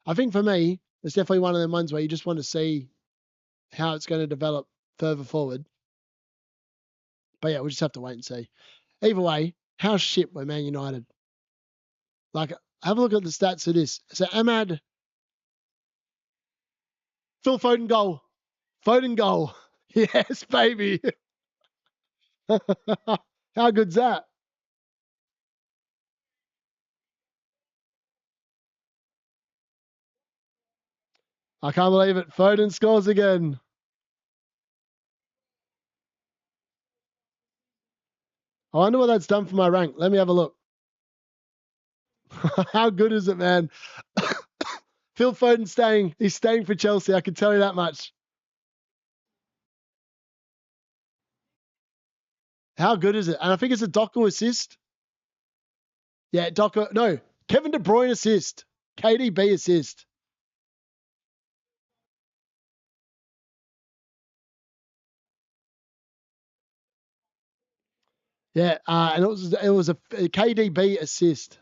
I think for me, it's definitely one of them ones where you just want to see how it's going to develop further forward. But yeah, we'll just have to wait and see. Either way, how shit were Man United? Like, have a look at the stats of this. So Ahmad, Phil Foden goal. Foden goal. Yes, baby. How good's that? I can't believe it. Foden scores again. I wonder what that's done for my rank. Let me have a look. How good is it, man? Phil Foden staying. He's staying for Chelsea. I can tell you that much. How good is it? And I think it's a Doku assist. Yeah, Doku. No, Kevin De Bruyne assist. KDB assist. Yeah, and it was a KDB assist.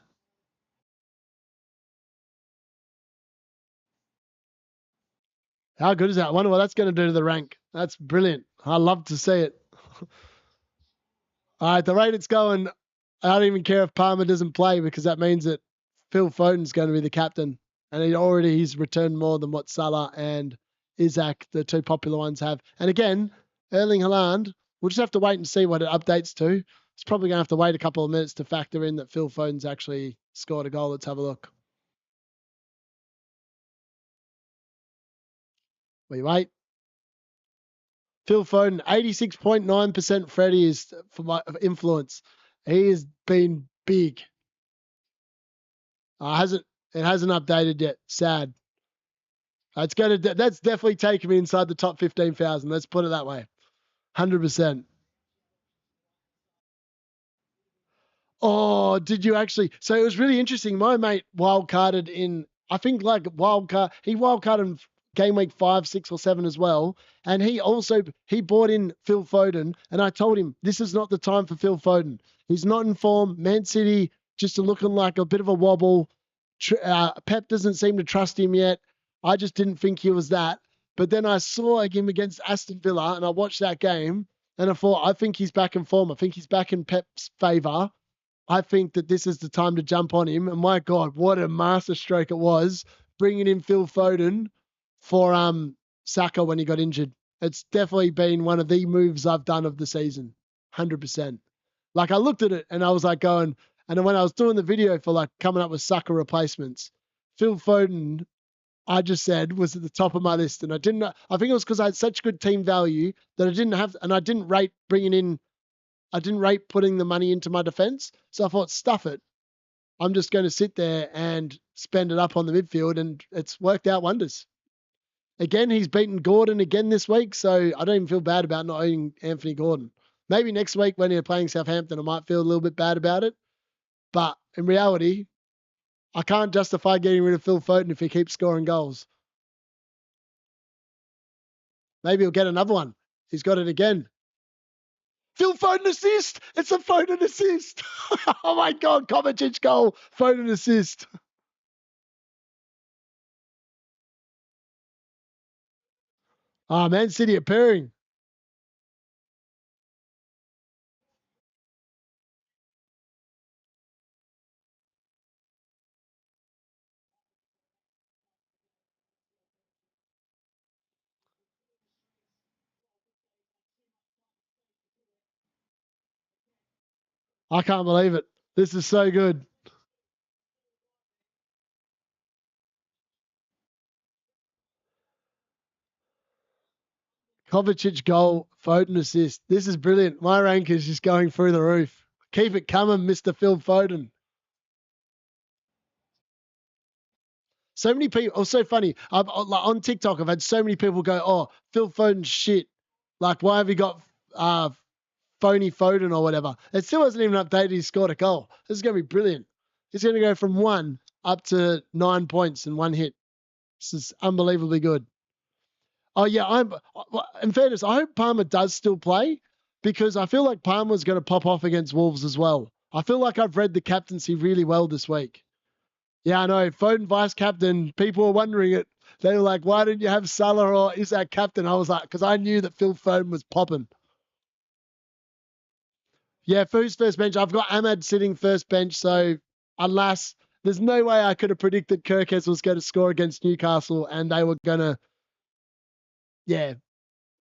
How good is that? I wonder what that's going to do to the rank. That's brilliant. I love to see it. All right, the rate it's going, I don't even care if Palmer doesn't play because that means that Phil Foden's going to be the captain. And he's returned more than what Salah and Isaac, the two popular ones, have. And again, Erling Haaland, we'll just have to wait and see what it updates to. It's probably going to have to wait a couple of minutes to factor in that Phil Foden's actually scored a goal. Let's have a look. We wait. Phil Foden, 86.9% Freddie is for my influence. He has been big. It hasn't updated yet. Sad. That's definitely taken me inside the top 15,000. Let's put it that way. 100%. Oh, did you actually? So it was really interesting. My mate wildcarded in, I think like he wildcarded in game week 5, 6, or 7 as well. And he bought in Phil Foden. And I told him, this is not the time for Phil Foden. He's not in form. Man City just looking like a bit of a wobble. Pep doesn't seem to trust him yet. I just didn't think he was that. But then I saw him against Aston Villa and I watched that game and I thought, I think he's back in form. I think he's back in Pep's favour. I think that this is the time to jump on him. And my God, what a masterstroke it was bringing in Phil Foden for Saka when he got injured. It's definitely been one of the moves I've done of the season, 100%. Like I looked at it and I was like going, and then when I was doing the video for like coming up with Saka replacements, Phil Foden, I just said was at the top of my list. And I didn't, I think it was because I had such good team value that I didn't have, and I didn't rate putting the money into my defense. So I thought, stuff it. I'm just going to sit there and spend it up on the midfield, and it's worked out wonders. Again, he's beaten Gordon again this week, so I don't even feel bad about not owning Anthony Gordon. Maybe next week when they're playing Southampton, I might feel a little bit bad about it. But in reality, I can't justify getting rid of Phil Foden if he keeps scoring goals. Maybe he'll get another one. He's got it again. Phil Foden assist. It's a Foden assist. Oh my God, Kovacic goal. Foden assist. Oh, Man City are pairing. I can't believe it. This is so good. Kovacic goal, Foden assist. This is brilliant. My rank is just going through the roof. Keep it coming, Mr. Phil Foden. So many people, oh, so funny. Like on TikTok, I've had so many people go, oh, Phil Foden's shit. Like, why have you got uh, phony Foden or whatever? It still hasn't even updated. He scored a goal. This is going to be brilliant. He's going to go from 1 up to 9 points in one hit. This is unbelievably good. Oh, yeah. In fairness, I hope Palmer does still play because I feel like Palmer's going to pop off against Wolves as well. I feel like I've read the captaincy really well this week. Yeah, I know. Foden vice captain. People were wondering it. They were like, why didn't you have Salah or is that captain? I was like, because I knew that Phil Foden was popping. Yeah, who's first bench? I've got Ahmad sitting first bench. So, alas, there's no way I could have predicted Kirkes was going to score against Newcastle and they were going to, yeah,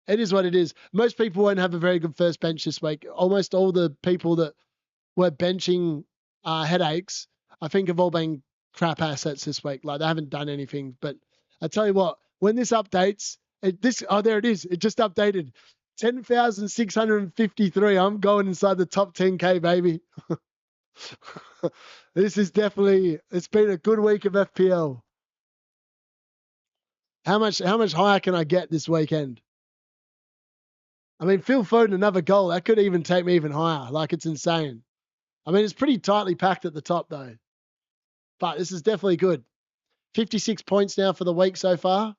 it is what it is. Most people won't have a very good first bench this week. Almost all the people that were benching headaches, I think have all been crap assets this week. Like they haven't done anything. But I tell you what, when this updates, there it is. It just updated. 10,653. I'm going inside the top 10K, baby. This is definitely, it's been a good week of FPL. How much higher can I get this weekend? I mean, Phil Foden, another goal. That could even take me even higher. Like, it's insane. I mean, it's pretty tightly packed at the top, though. But this is definitely good. 56 points now for the week so far.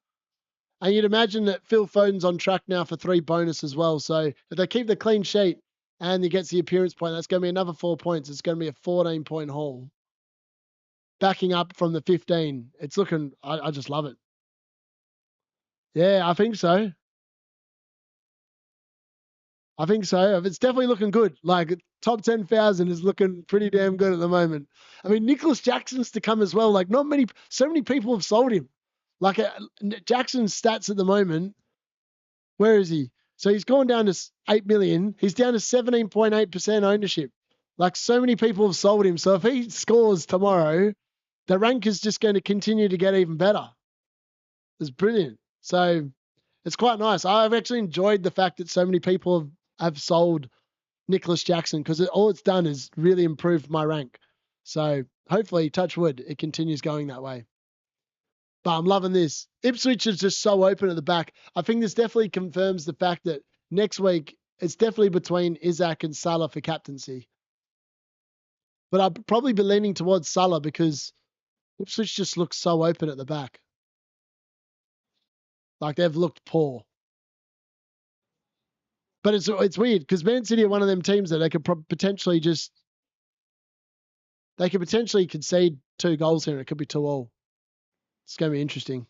And you'd imagine that Phil Foden's on track now for 3 bonus as well. So if they keep the clean sheet and he gets the appearance point, that's going to be another 4 points. It's going to be a 14-point haul. Backing up from the 15. It's looking, I just love it. Yeah, I think so. I think so. It's definitely looking good. Like top 10,000 is looking pretty damn good at the moment. I mean, Nicholas Jackson's to come as well. Like so many people have sold him. Like Jackson's stats at the moment. Where is he? So he's gone down to 8 million. He's down to 17.8% ownership. Like so many people have sold him. So if he scores tomorrow, the rank is just going to continue to get even better. It's brilliant. So it's quite nice. I've actually enjoyed the fact that so many people have sold Nicholas Jackson because all it's done is really improved my rank. So hopefully, touch wood, it continues going that way. But I'm loving this. Ipswich is just so open at the back. I think this definitely confirms the fact that next week it's definitely between Isaac and Salah for captaincy. But I'll probably be leaning towards Salah because Ipswich just looks so open at the back. Like they've looked poor. But it's weird because Man City are one of them teams that they could potentially concede 2 goals here. It could be 2-2. It's going to be interesting.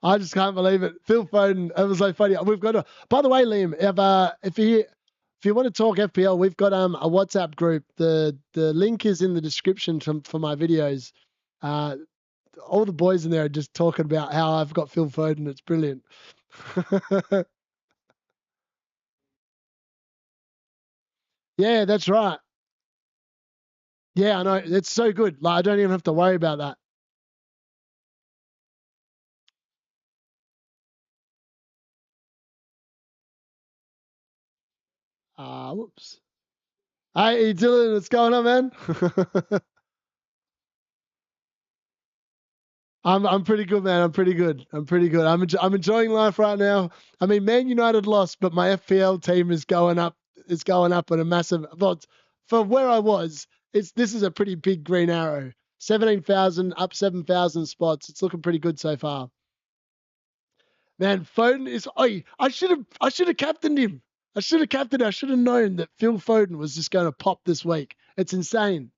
I just can't believe it. Phil Foden, it was so funny. We've got by the way, Liam, if you want to talk FPL, we've got a WhatsApp group. The link is in the description for my videos. All the boys in there are just talking about how I've got Phil Foden. It's brilliant. Yeah, that's right. Yeah, I know. It's so good. Like I don't even have to worry about that. Whoops. Hey, Dylan, what's going on, man? I'm pretty good, man. I'm pretty good. I'm enjoying life right now. I mean, Man United lost, but my FPL team is going up. It's going up at a massive. But for where I was, this is a pretty big green arrow. 17,000 up 7,000 spots. It's looking pretty good so far. Man, Foden is. Oh, I should have captained him. I should have captained. I should have known that Phil Foden was just going to pop this week. It's insane.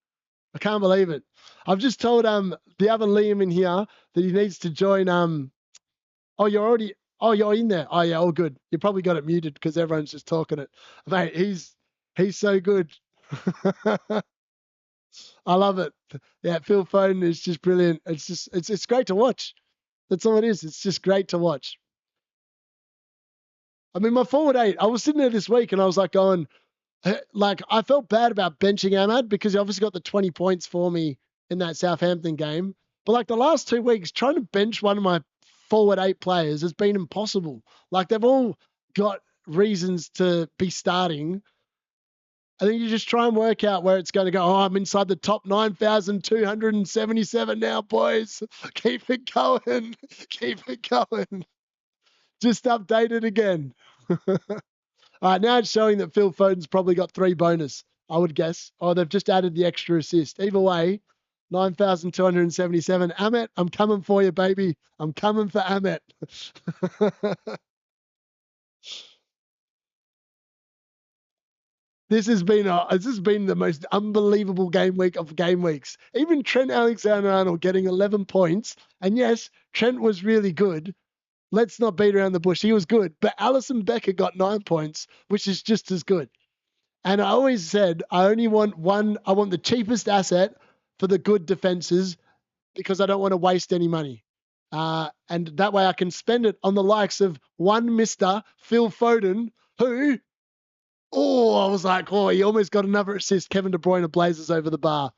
I can't believe it. I've just told the other Liam in here that he needs to join you're in there. Oh yeah, all good. You probably got it muted because everyone's just talking it. Mate, he's so good. I love it. Yeah, Phil Foden is just brilliant. It's great to watch. That's all it is. It's just great to watch. I mean, my forward eight, I was sitting there this week and I was like going, like, I felt bad about benching Ahmad because he obviously got the 20 points for me in that Southampton game. But like the last 2 weeks, trying to bench one of my forward eight players has been impossible. Like they've all got reasons to be starting. I think you just try and work out where it's going to go. Oh, I'm inside the top 9,277 now, boys. Keep it going. Keep it going. Just update it again. All right, now it's showing that Phil Foden's probably got 3 bonus, I would guess. Oh, they've just added the extra assist. Either way, 9,277. Amit, I'm coming for you, baby. I'm coming for Amit. This has been the most unbelievable game week of game weeks. Even Trent Alexander-Arnold getting 11 points. And yes, Trent was really good. Let's not beat around the bush. He was good. But Alison Becker got 9 points, which is just as good. And I always said, I only want one. I want the cheapest asset for the good defenses because I don't want to waste any money. And that way I can spend it on the likes of one Mr. Phil Foden, who, I was like, he almost got another assist. Kevin De Bruyne blazes over the bar.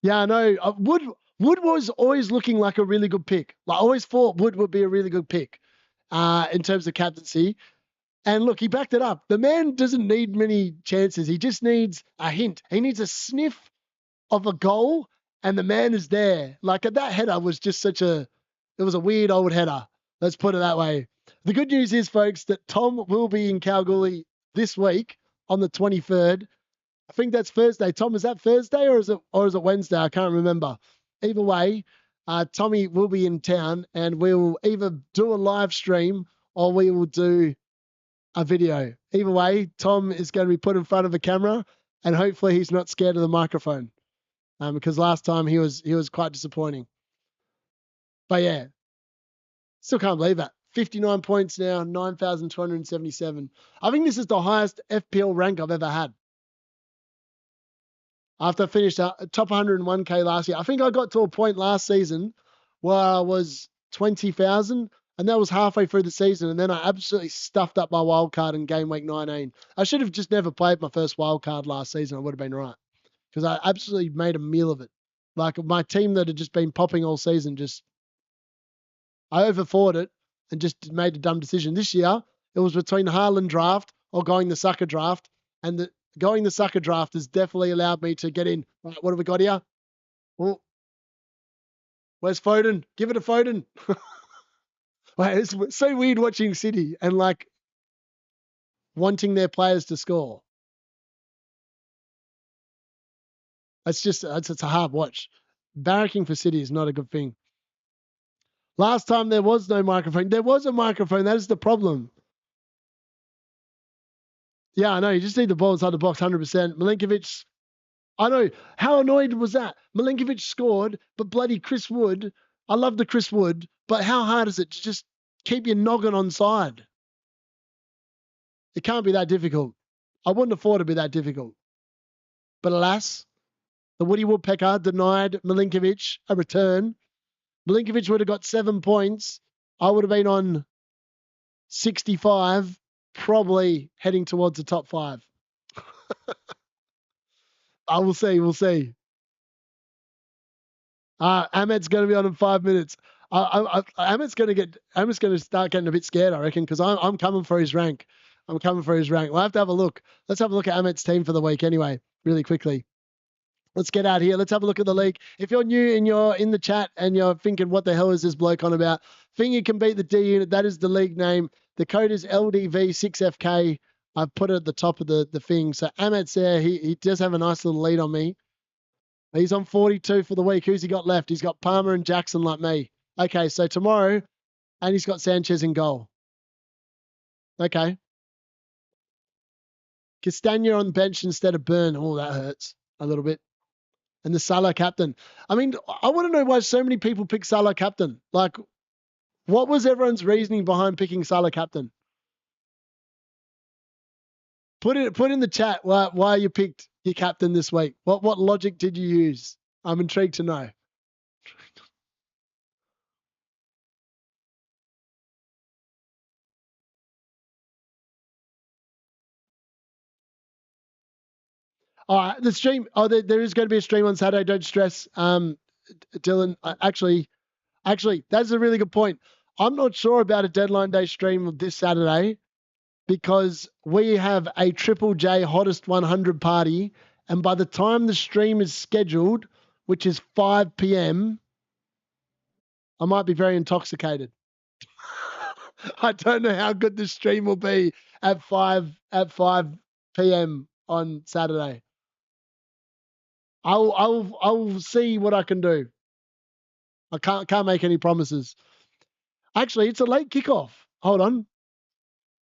Yeah, I know. Wood was always looking like a really good pick. Like, I always thought Wood would be a really good pick in terms of captaincy. And look, he backed it up. The man doesn't need many chances. He just needs a hint. He needs a sniff of a goal, and the man is there. Like that header was just it was a weird old header. Let's put it that way. The good news is, folks, that Tom will be in Kalgoorlie this week on the 23rd. I think that's Thursday. Tom, is that Thursday or is it Wednesday? I can't remember. Either way, Tommy will be in town, and we will either do a live stream or we will do a video. Either way, Tom is going to be put in front of a camera, and hopefully he's not scared of the microphone, because last time he was quite disappointing. But yeah, still can't believe that. 59 points now, 9,277. I think this is the highest FPL rank I've ever had. After I finished top 101k last year, I think I got to a point last season where I was 20,000, and that was halfway through the season, and then I absolutely stuffed up my wild card in game week 19. I should have just never played my first wild card last season. I would have been right, because I absolutely made a meal of it. Like my team that had just been popping all season, I overthought it and just made a dumb decision. This year, it was between Haaland draft or going the sucker draft, and going the sucker draft has definitely allowed me to get in. Right, what have we got here? Oh, where's Foden? Give it to Foden. Like, it's so weird watching City and like wanting their players to score. It's a hard watch. Barracking for City is not a good thing. Last time there was no microphone. There was a microphone. That is the problem. Yeah, I know. You just need the ball inside the box 100%. Milinkovic, I know. How annoyed was that? Milinkovic scored, but bloody Chris Wood. I love the Chris Wood, but how hard is it to just keep your noggin on side? It can't be that difficult. I wouldn't have thought it'd be that difficult. But alas, the Woody Woodpecker denied Milinkovic a return. Milinkovic would have got 7 points. I would have been on 65, probably heading towards the top 5. I will see. We'll see. Ahmed's going to be on in 5 minutes. Ahmed's going to start getting a bit scared, I reckon, because I'm coming for his rank. I'm coming for his rank. We'll have to have a look. Let's have a look at Ahmed's team for the week anyway, really quickly. Let's get out here. Let's have a look at the league. If you're new and you're in the chat and you're thinking, what the hell is this bloke on about? Think you can beat the D unit. That is the league name. The code is LDV6FK. I've put it at the top of the thing. So Ahmed's there. He does have a nice little lead on me. He's on 42 for the week. Who's he got left? He's got Palmer and Jackson like me. Okay, so tomorrow, and he's got Sanchez in goal. Okay. Castagna on bench instead of Burn. Oh, that hurts a little bit. And the Salah captain. I mean, I want to know why so many people pick Salah captain. Like, what was everyone's reasoning behind picking Salah captain? Put in the chat why you picked your captain this week. What logic did you use? I'm intrigued to know. All right, the stream. Oh, there is going to be a stream on Saturday. Don't stress, Dylan. Actually, that's a really good point. I'm not sure about a deadline day stream this Saturday because we have a Triple J Hottest 100 party, and by the time the stream is scheduled, which is 5 p.m., I might be very intoxicated. I don't know how good the stream will be at 5 p.m. on Saturday. I'll see what I can do. I can't make any promises. Actually, it's a late kickoff. Hold on.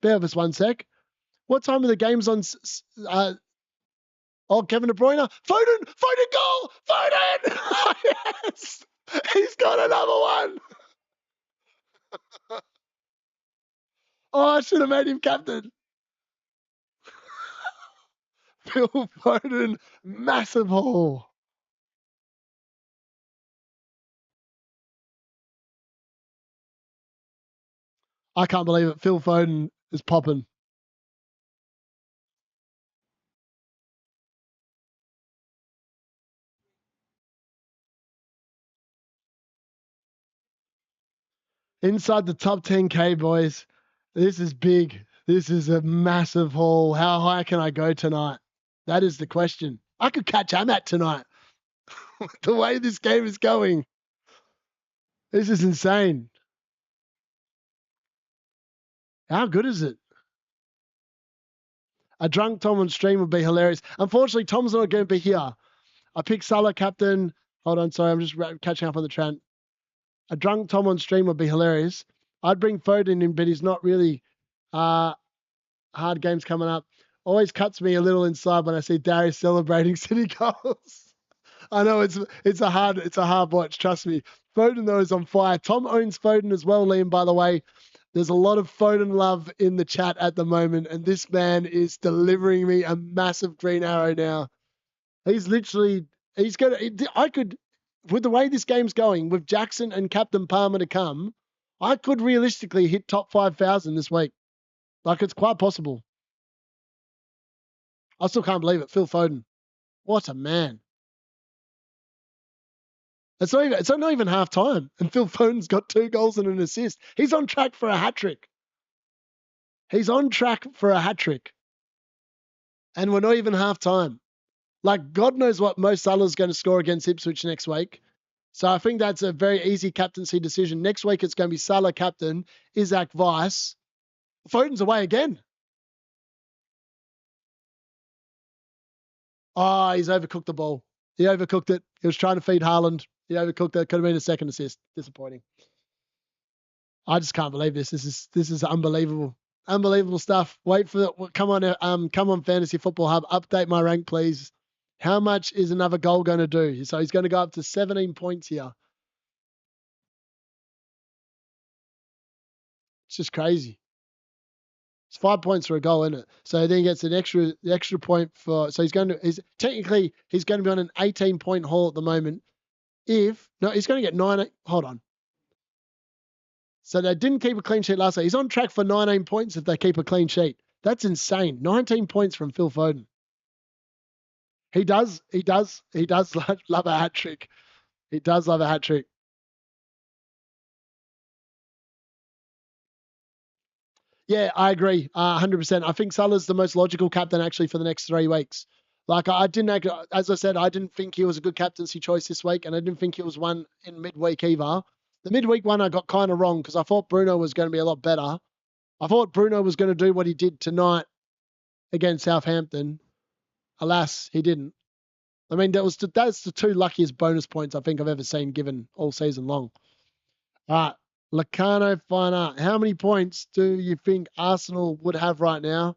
Bear with us one sec. What time are the games on? Kevin De Bruyne. Foden goal! Foden! Yes! He's got another one. Oh, I should have made him captain. Phil Foden, massive haul. I can't believe it. Phil Foden is popping. Inside the top 10K, boys. This is big. This is a massive haul. How high can I go tonight? That is the question. I could catch Amat tonight. The way this game is going. This is insane. How good is it? A drunk Tom on stream would be hilarious. Unfortunately, Tom's not going to be here. I picked Salah captain. Hold on, sorry, I'm just catching up on the trend. A drunk Tom on stream would be hilarious. I'd bring Foden in, but he's not really hard games coming up. Always cuts me a little inside when I see Darius celebrating City goals. I know it's a hard watch, trust me. Foden though is on fire. Tom owns Foden as well, Liam, by the way. There's a lot of Foden love in the chat at the moment, and this man is delivering me a massive green arrow now. He's gonna. I could, with the way this game's going, with Jackson and Captain Palmer to come, I could realistically hit top 5,000 this week. Like it's quite possible. I still can't believe it. Phil Foden, what a man! It's not even half time, and Phil Foden's got 2 goals and an assist. He's on track for a hat trick. He's on track for a hat trick, and we're not even half time. Like God knows what Mo Salah's going to score against Ipswich next week. So I think that's a very easy captaincy decision. Next week it's going to be Salah captain, Isaac vice. Foden's away again. Oh, he's overcooked the ball. He overcooked it. He was trying to feed Haaland. He overcooked it. Could have been a second assist. Disappointing. I just can't believe this. This is unbelievable. Unbelievable stuff. Wait for come on Fantasy Football Hub. Update my rank, please. How much is another goal going to do? So he's going to go up to 17 points here. It's just crazy. It's 5 points for a goal, isn't it? So then he gets the extra point for. So he's going to be on an 18-point haul at the moment. He's going to get 9. Hold on. So they didn't keep a clean sheet last week. He's on track for 19 points if they keep a clean sheet. That's insane. 19 points from Phil Foden. He does love a hat trick. He does love a hat trick. Yeah, I agree. 100%. I think Salah's the most logical captain actually for the next 3 weeks. Like as I said, I didn't think he was a good captaincy choice this week, and I didn't think he was one in midweek either. The midweek one I got kind of wrong because I thought Bruno was going to be a lot better. I thought Bruno was going to do what he did tonight against Southampton. Alas, he didn't. I mean, that's the 2 luckiest bonus points I think I've ever seen given all season long. All right. Lacano Finer, how many points do you think Arsenal would have right now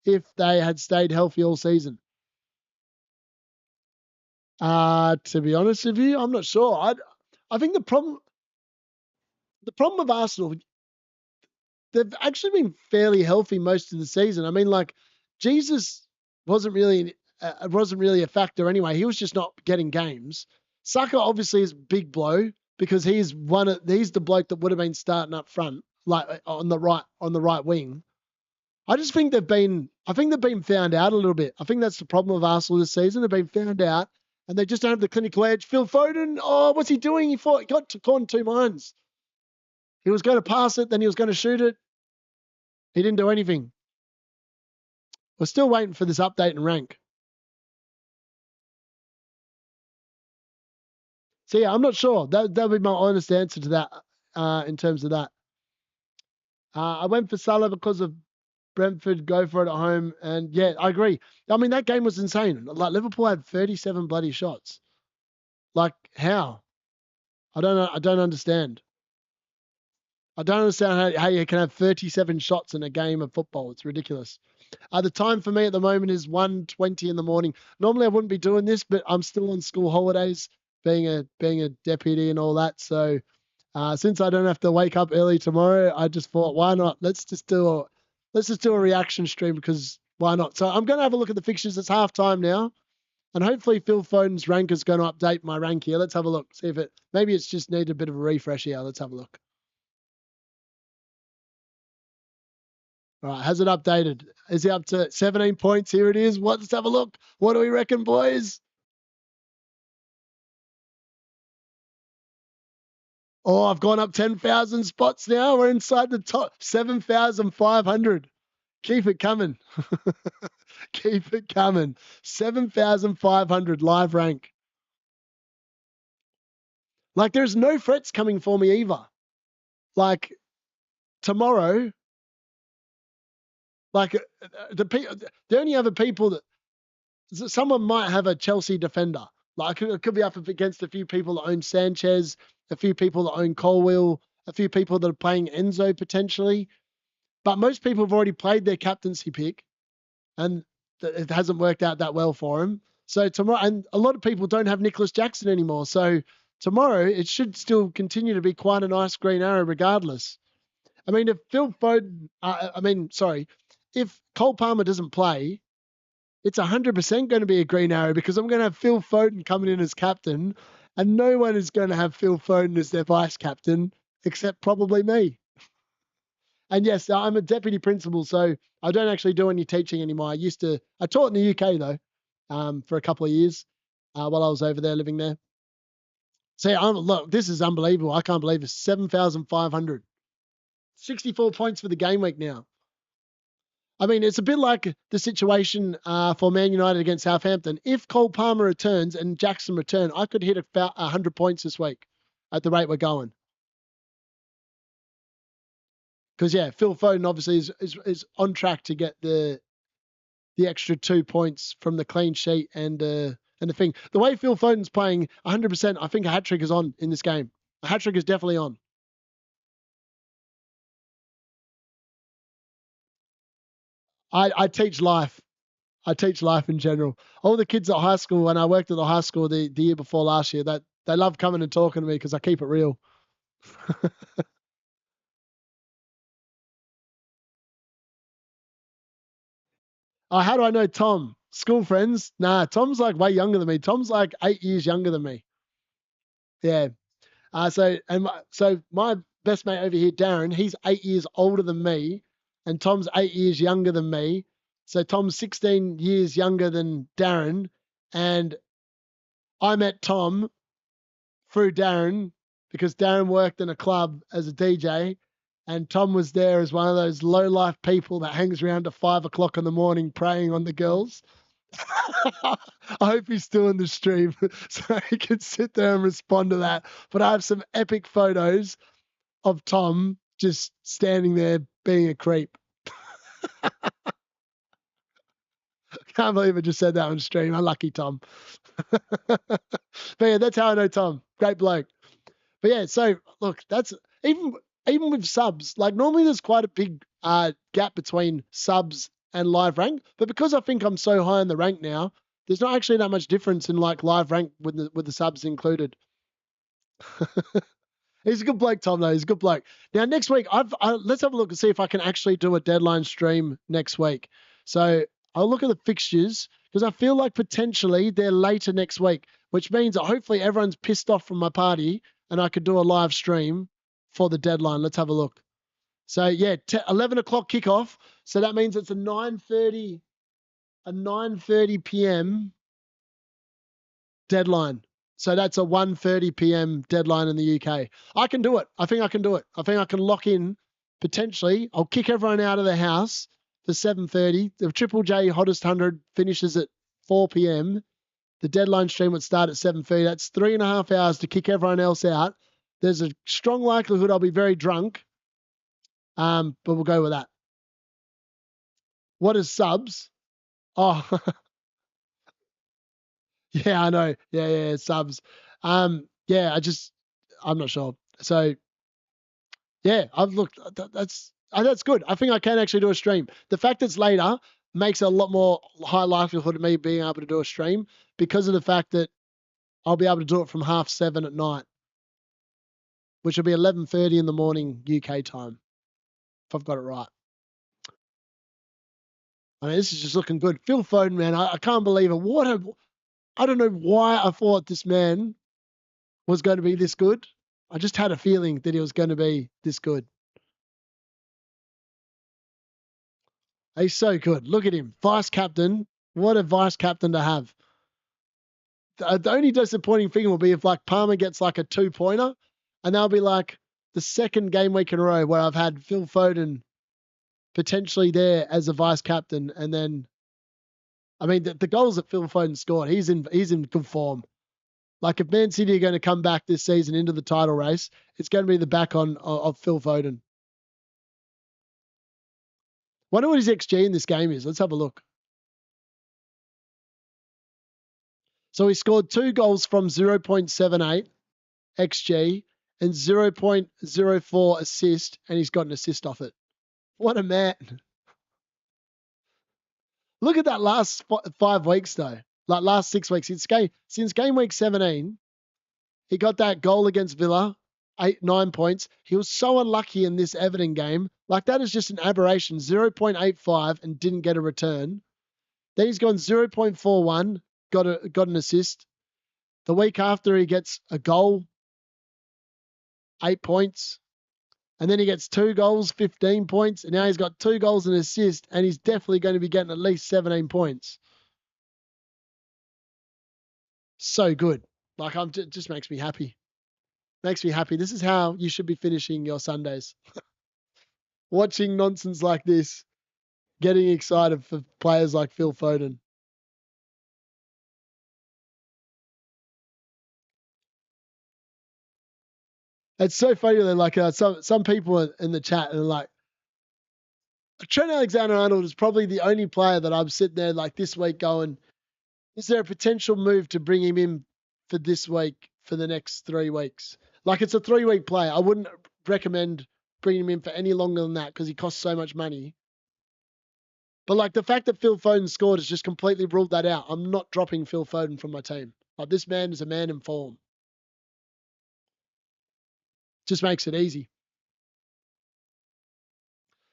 if they had stayed healthy all season? To be honest with you, I'm not sure. I think the problem with Arsenal, they've actually been fairly healthy most of the season. I mean, like Jesus wasn't really a factor anyway. He was just not getting games. Saka obviously is a big blow because he's the bloke that would have been starting up front, like on the right wing. I think they've been found out a little bit. I think that's the problem with Arsenal this season. They've been found out and they just don't have the clinical edge. Phil Foden, oh, what's he doing? He got caught in two minds. He was going to pass it, then he was going to shoot it. He didn't do anything. We're still waiting for this update and rank. So yeah, I'm not sure. That'll be my honest answer to that. In terms of that, I went for Salah because of Brentford. Go for it at home, and yeah, I agree. I mean, that game was insane. Like Liverpool had 37 bloody shots. Like how? I don't know. I don't understand. I don't understand how you can have 37 shots in a game of football. It's ridiculous. The time for me at the moment is 1:20 in the morning. Normally I wouldn't be doing this, but I'm still on school holidays, being a deputy and all that. So since I don't have to wake up early tomorrow, I just thought, why not? Let's just do a reaction stream because why not? So I'm going to have a look at the fixtures. It's half time now, and hopefully Phil Foden's rank is going to update my rank here. Let's have a look. See if maybe it's just need a bit of a refresh here. Let's have a look. All right, has it updated? Is he up to 17 points? Here it is. Let's have a look. What do we reckon, boys? Oh, I've gone up 10,000 spots now. We're inside the top 7,500. Keep it coming. Keep it coming. 7,500 live rank. Like, there's no threats coming for me either. Like, tomorrow, like, the only other people that someone might have a Chelsea defender. Like it could be up against a few people that own Sanchez, a few people that own Colwill, a few people that are playing Enzo potentially. But most people have already played their captaincy pick, and it hasn't worked out that well for him. So tomorrow, and a lot of people don't have Nicholas Jackson anymore. So tomorrow, it should still continue to be quite a nice green arrow, regardless. I mean, if Phil Foden, if Cole Palmer doesn't play, it's 100% going to be a green arrow because I'm going to have Phil Foden coming in as captain, and no one is going to have Phil Foden as their vice captain except probably me. And yes, I'm a deputy principal, so I don't actually do any teaching anymore. I taught in the UK though, for a couple of years while I was over there living there. So yeah, look, this is unbelievable. I can't believe it. 7,500, 64 points for the game week now. I mean, it's a bit like the situation for Man United against Southampton. If Cole Palmer returns and Jackson return, I could hit about 100 points this week at the rate we're going. Because yeah, Phil Foden obviously is on track to get the extra 2 points from the clean sheet and the thing. The way Phil Foden's playing, 100%, I think a hat trick is on in this game. A hat trick is definitely on. I teach life. I teach life in general. All the kids at high school, when I worked at the high school the year before last year, that they love coming and talking to me because I keep it real. Oh, how do I know Tom? School friends? Nah, Tom's like way younger than me. Tom's like 8 years younger than me. Yeah. So my best mate over here, Darren, he's 8 years older than me, and Tom's 8 years younger than me. So Tom's 16 years younger than Darren, and I met Tom through Darren because Darren worked in a club as a DJ, and Tom was there as one of those low life people that hangs around to 5 o'clock in the morning preying on the girls. I hope he's still in the stream so he can sit there and respond to that. But I have some epic photos of Tom just standing there being a creep. Can't believe I just said that on stream. Unlucky Tom. But yeah, that's how I know Tom. Great bloke. But yeah, so look, that's even with subs, like normally there's quite a big gap between subs and live rank. But because I think I'm so high in the rank now, there's not actually that much difference in like live rank with the subs included. He's a good bloke, Tom, though. He's a good bloke. Now, next week, let's have a look and see if I can actually do a deadline stream next week. So I'll look at the fixtures because I feel like potentially they're later next week, which means that hopefully everyone's pissed off from my party and I could do a live stream for the deadline. Let's have a look. So yeah, 11 o'clock kickoff. So that means it's a 9:30 p.m. deadline. So that's a 1:30 p.m. deadline in the UK. I can do it. I think I can do it. I think I can lock in potentially. I'll kick everyone out of the house for 7:30. The Triple J Hottest 100 finishes at 4 p.m. The deadline stream would start at 7:30. That's 3.5 hours to kick everyone else out. There's a strong likelihood I'll be very drunk, but we'll go with that. What is subs? Oh, yeah, I know. Yeah, subs. Yeah, I'm not sure. So, yeah, I've looked. That's good. I think I can actually do a stream. The fact it's later makes a lot more high likelihood of me being able to do a stream because of the fact that I'll be able to do it from 7:30 at night, which will be 11:30 in the morning UK time, if I've got it right. I mean, this is just looking good. Phil Foden, man, I can't believe it. I don't know why I thought this man was going to be this good. I just had a feeling that he was going to be this good. He's so good. Look at him. Vice captain. What a vice captain to have. The only disappointing thing will be if like Palmer gets like a 2-pointer and that'll be like the second game week in a row where I've had Phil Foden potentially there as a vice captain. And then, I mean, the goals that Phil Foden scored, he's in good form. Like if Man City are going to come back this season into the title race, it's going to be the back on of Phil Foden. Wonder what his XG in this game is. Let's have a look. So he scored 2 goals from 0.78 XG and 0.04 assist, and he's got an assist off it. What a man. Look at that last 5 weeks, though. Like last 6 weeks. Since game week 17, he got that goal against Villa, 9 points. He was so unlucky in this Everton game. Like that is just an aberration. 0.85 and didn't get a return. Then he's gone 0.41, got an assist. The week after he gets a goal, 8 points. And then he gets 2 goals, 15 points. And now he's got 2 goals and an assist. And he's definitely going to be getting at least 17 points. So good. Like it just makes me happy. Makes me happy. This is how you should be finishing your Sundays. Watching nonsense like this. Getting excited for players like Phil Foden. It's so funny that like some people in the chat and like Trent Alexander-Arnold is probably the only player that I'm sitting there like this week going, is there a potential move to bring him in for this week for the next 3 weeks? Like it's a 3-week play. I wouldn't recommend bringing him in for any longer than that because he costs so much money. But like the fact that Phil Foden scored has just completely ruled that out. I'm not dropping Phil Foden from my team. Like this man is a man in form. Just makes it easy.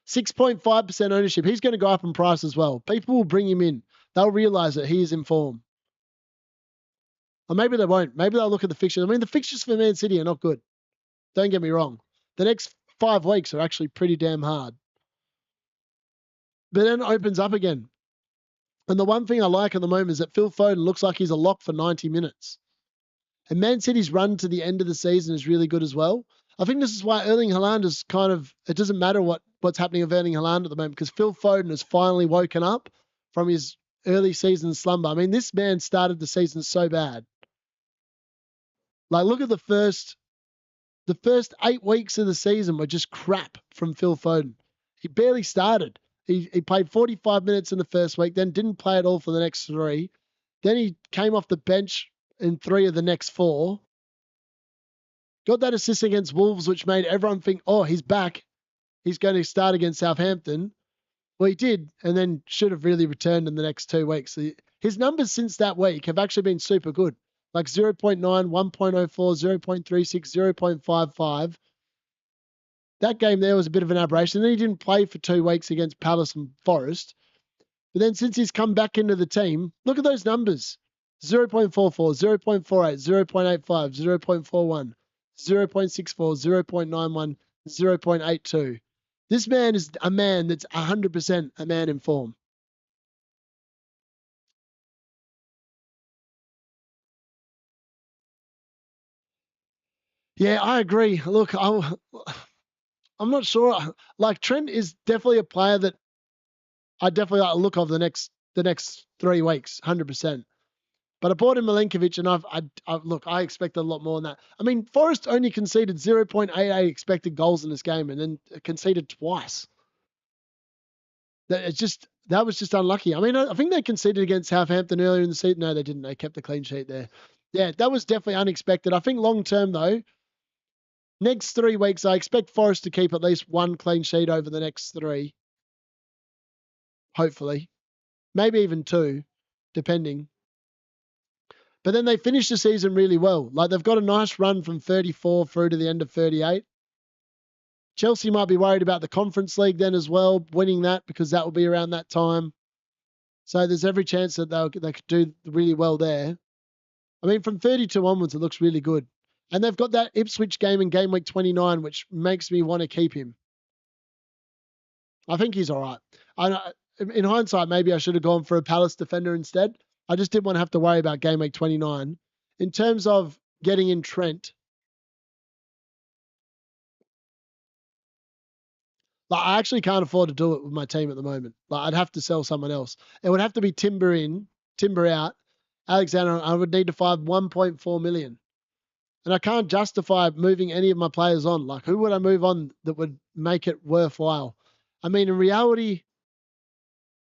6.5% ownership. He's going to go up in price as well. People will bring him in. They'll realize that he is in form. Or maybe they won't. Maybe they'll look at the fixtures. I mean, the fixtures for Man City are not good. Don't get me wrong. The next 5 weeks are actually pretty damn hard. But then it opens up again. And the one thing I like at the moment is that Phil Foden looks like he's a lock for 90 minutes. And Man City's run to the end of the season is really good as well. I think this is why Erling Haaland is kind of, it doesn't matter what's happening with Erling Haaland at the moment because Phil Foden has finally woken up from his early season slumber. I mean, this man started the season so bad. Like, look at the first 8 weeks of the season were just crap from Phil Foden. He barely started. He played 45 minutes in the first week, then didn't play at all for the next 3. Then he came off the bench in 3 of the next 4. Got that assist against Wolves, which made everyone think, oh, he's back. He's going to start against Southampton. Well, he did, and then should have really returned in the next 2 weeks. His numbers since that week have actually been super good. Like 0.9, 1.04, 0.36, 0.55. That game there was a bit of an aberration. Then he didn't play for 2 weeks against Palace and Forest. But then since he's come back into the team, look at those numbers. 0.44, 0.48, 0.85, 0.41, 0.64, 0.91, 0.82. This man is a man that's 100% a man in form. Yeah, I agree. Look, I'm not sure. Like Trent is definitely a player that I definitely like to look of the next 3 weeks, 100%. But I bought in Milenkovic, and look, I expected a lot more than that. I mean, Forest only conceded 0.88 expected goals in this game, and then conceded twice. That was just unlucky. I mean, I think they conceded against Southampton earlier in the season. No, they didn't. They kept the clean sheet there. Yeah, that was definitely unexpected. I think long term though, next 3 weeks, I expect Forest to keep at least one clean sheet over the next three, hopefully, maybe even two, depending. But then they finished the season really well. Like they've got a nice run from 34 through to the end of 38. Chelsea might be worried about the Conference League then as well, winning that because that will be around that time. So there's every chance that they could do really well there. I mean, from 32 onwards, it looks really good. And they've got that Ipswich game in game week 29, which makes me want to keep him. I think he's all right. In hindsight, maybe I should have gone for a Palace defender instead. I just didn't want to have to worry about game week 29. In terms of getting in Trent, like I actually can't afford to do it with my team at the moment. Like I'd have to sell someone else. It would have to be Timber in, Timber out. Alexander, I would need to find 1.4 million. And I can't justify moving any of my players on. Like, who would I move on that would make it worthwhile? I mean, in reality,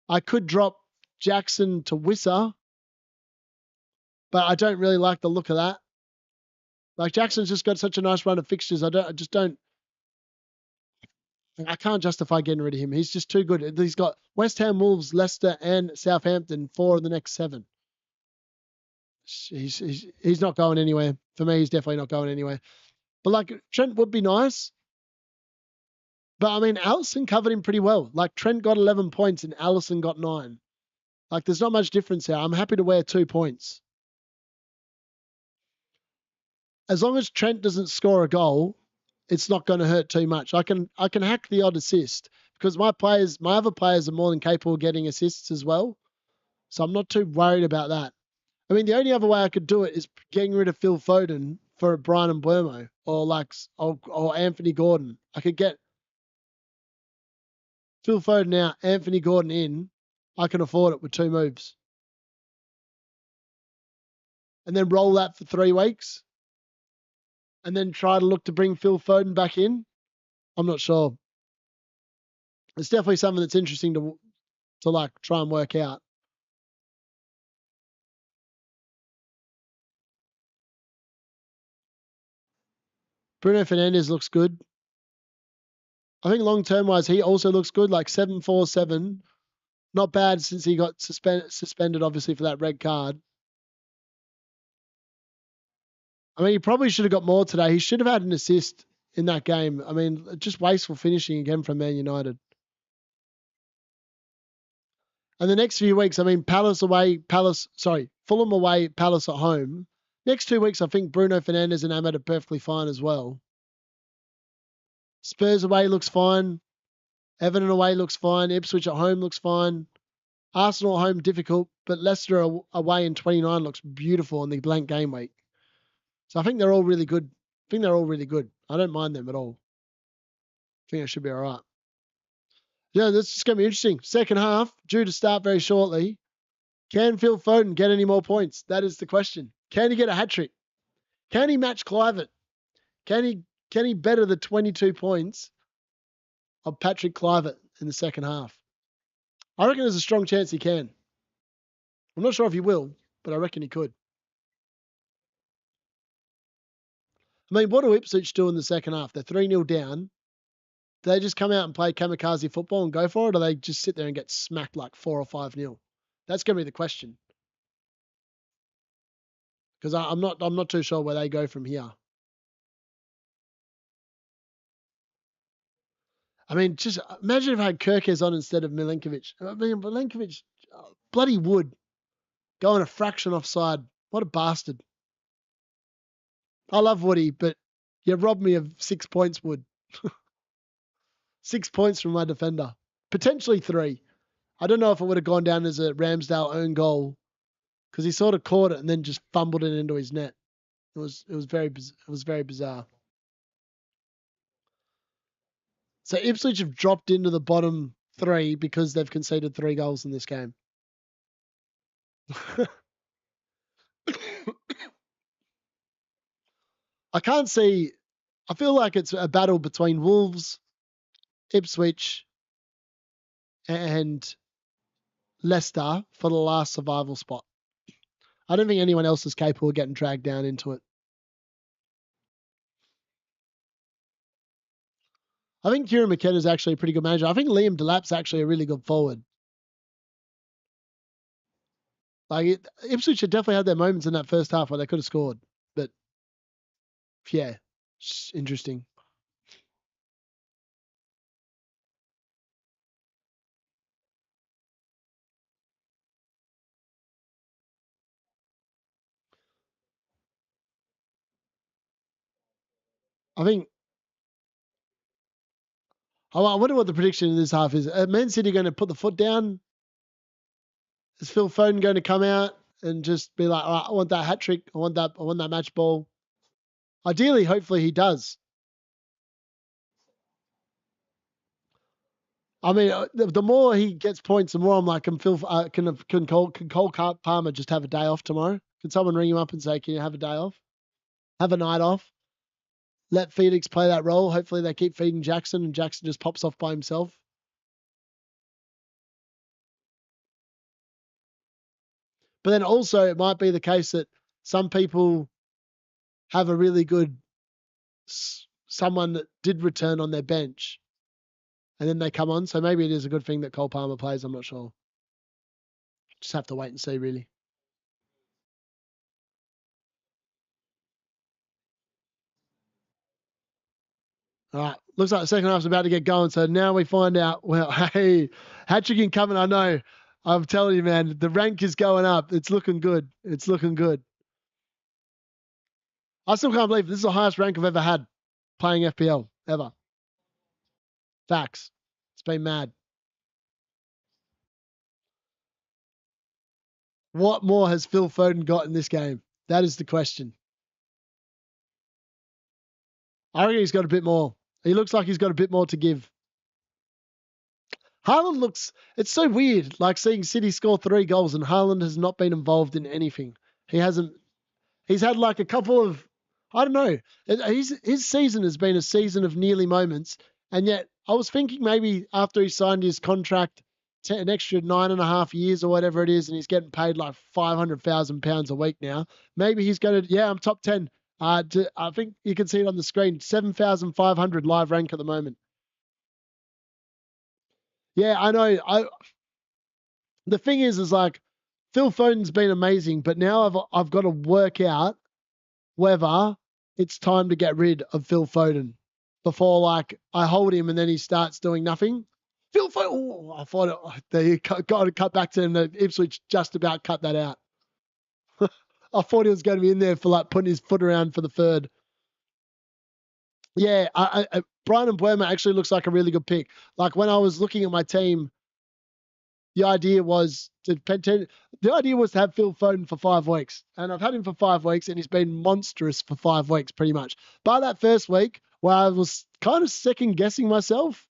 I could drop Jackson to Wissa, but I don't really like the look of that. Like, Jackson's just got such a nice run of fixtures. I can't justify getting rid of him. He's just too good. He's got West Ham, Wolves, Leicester, and Southampton, 4 of the next 7. He's not going anywhere. For me, he's definitely not going anywhere. But like Trent would be nice. But I mean, Allison covered him pretty well. Like Trent got 11 points and Allison got 9. Like there's not much difference there. I'm happy to wear 2 points. As long as Trent doesn't score a goal, it's not going to hurt too much. I can hack the odd assist because my other players are more than capable of getting assists as well. So I'm not too worried about that. I mean, the only other way I could do it is getting rid of Phil Foden for Brian and Burmo or Anthony Gordon. I could get Phil Foden out, Anthony Gordon in. I can afford it with 2 moves. And then roll that for 3 weeks. And then try to look to bring Phil Foden back in. I'm not sure. It's definitely something that's interesting to like try and work out. Bruno Fernandes looks good. I think long term wise, he also looks good. Like 7.47, not bad since he got suspended, obviously for that red card. I mean, he probably should have got more today. He should have had an assist in that game. I mean, just wasteful finishing again from Man United. And the next few weeks, I mean, Fulham away, Palace at home. Next 2 weeks, I think Bruno Fernandes and Ahmed are perfectly fine as well. Spurs away looks fine. Everton away looks fine. Ipswich at home looks fine. Arsenal at home difficult, but Leicester away in 29 looks beautiful on the blank game week. So I think they're all really good. I don't mind them at all. I think it should be all right. Yeah, this is going to be interesting. Second half, due to start very shortly. Can Phil Foden get any more points? That is the question. Can he get a hat trick? Can he match Kluivert? Can he better the 22 points of Patrick Kluivert in the second half? I reckon there's a strong chance he can. I'm not sure if he will, but I reckon he could. I mean, what do Ipswich do in the second half? They're 3-0 down. Do they just come out and play kamikaze football and go for it, or do they just sit there and get smacked like 4 or 5-0? That's going to be the question. Because I'm not too sure where they go from here. I mean, just imagine if I had Kirkes on instead of Milenkovic. I mean, Milenkovic, bloody Wood going a fraction offside. What a bastard. I love Woody, but you robbed me of 6 points, Wood. 6 points from my defender. Potentially 3. I don't know if it would have gone down as a Ramsdale own goal because he sort of caught it and then just fumbled it into his net. It was very bizarre. So Ipswich have dropped into the bottom 3 because they've conceded 3 goals in this game. I can't see. I feel like it's a battle between Wolves, Ipswich, and Leicester for the last survival spot. I don't think anyone else is capable of getting dragged down into it. I think Kieran McKenna is actually a pretty good manager. I think Liam Delap's actually a really good forward. Ipswich had definitely had their moments in that first half where they could have scored. But, yeah, it's interesting. I think I wonder what the prediction in this half is. Man City going to put the foot down? Is Phil Foden going to come out and just be like, all right, I want that hat trick. I want that match ball. Ideally, hopefully he does. I mean, the more he gets points, the more I'm like, can Cole Palmer just have a day off tomorrow? Can someone ring him up and say, can you have a day off? Have a night off? Let Felix play that role. Hopefully they keep feeding Jackson and Jackson just pops off by himself. But then also it might be the case that some people have a really good someone that did return on their bench and then they come on. So maybe it is a good thing that Cole Palmer plays. I'm not sure. Just have to wait and see, really. All right. Looks like the second half's about to get going. So now we find out, well, hey, hat-tricking coming, I know. I'm telling you, man, the rank is going up. It's looking good. It's looking good. I still can't believe this is the highest rank I've ever had playing FPL, ever. Facts. It's been mad. What more has Phil Foden got in this game? That is the question. I reckon he's got a bit more. He looks like he's got a bit more to give. Haaland looks, it's so weird, like seeing City score 3 goals and Haaland has not been involved in anything. He hasn't, he's had like a couple of, I don't know. His season has been a season of nearly moments. And yet I was thinking maybe after he signed his contract, an extra 9.5 years or whatever it is, and he's getting paid like £500,000 a week now. Maybe he's going to, I'm top 10. I think you can see it on the screen, 7,500 live rank at the moment. Yeah, I know. The thing is like Phil Foden's been amazing, but now I've got to work out whether it's time to get rid of Phil Foden before like I hold him and then he starts doing nothing. Phil Foden, oh, I thought they got to cut back to him. The Ipswich just about cut that out. I thought he was going to be in there for like putting his foot around for the third. Yeah, Brian Mbeumo actually looks like a really good pick. Like when I was looking at my team, the idea was to have Phil Foden for 5 weeks. And I've had him for 5 weeks and he's been monstrous for 5 weeks pretty much. By that first week where I was kind of second guessing myself.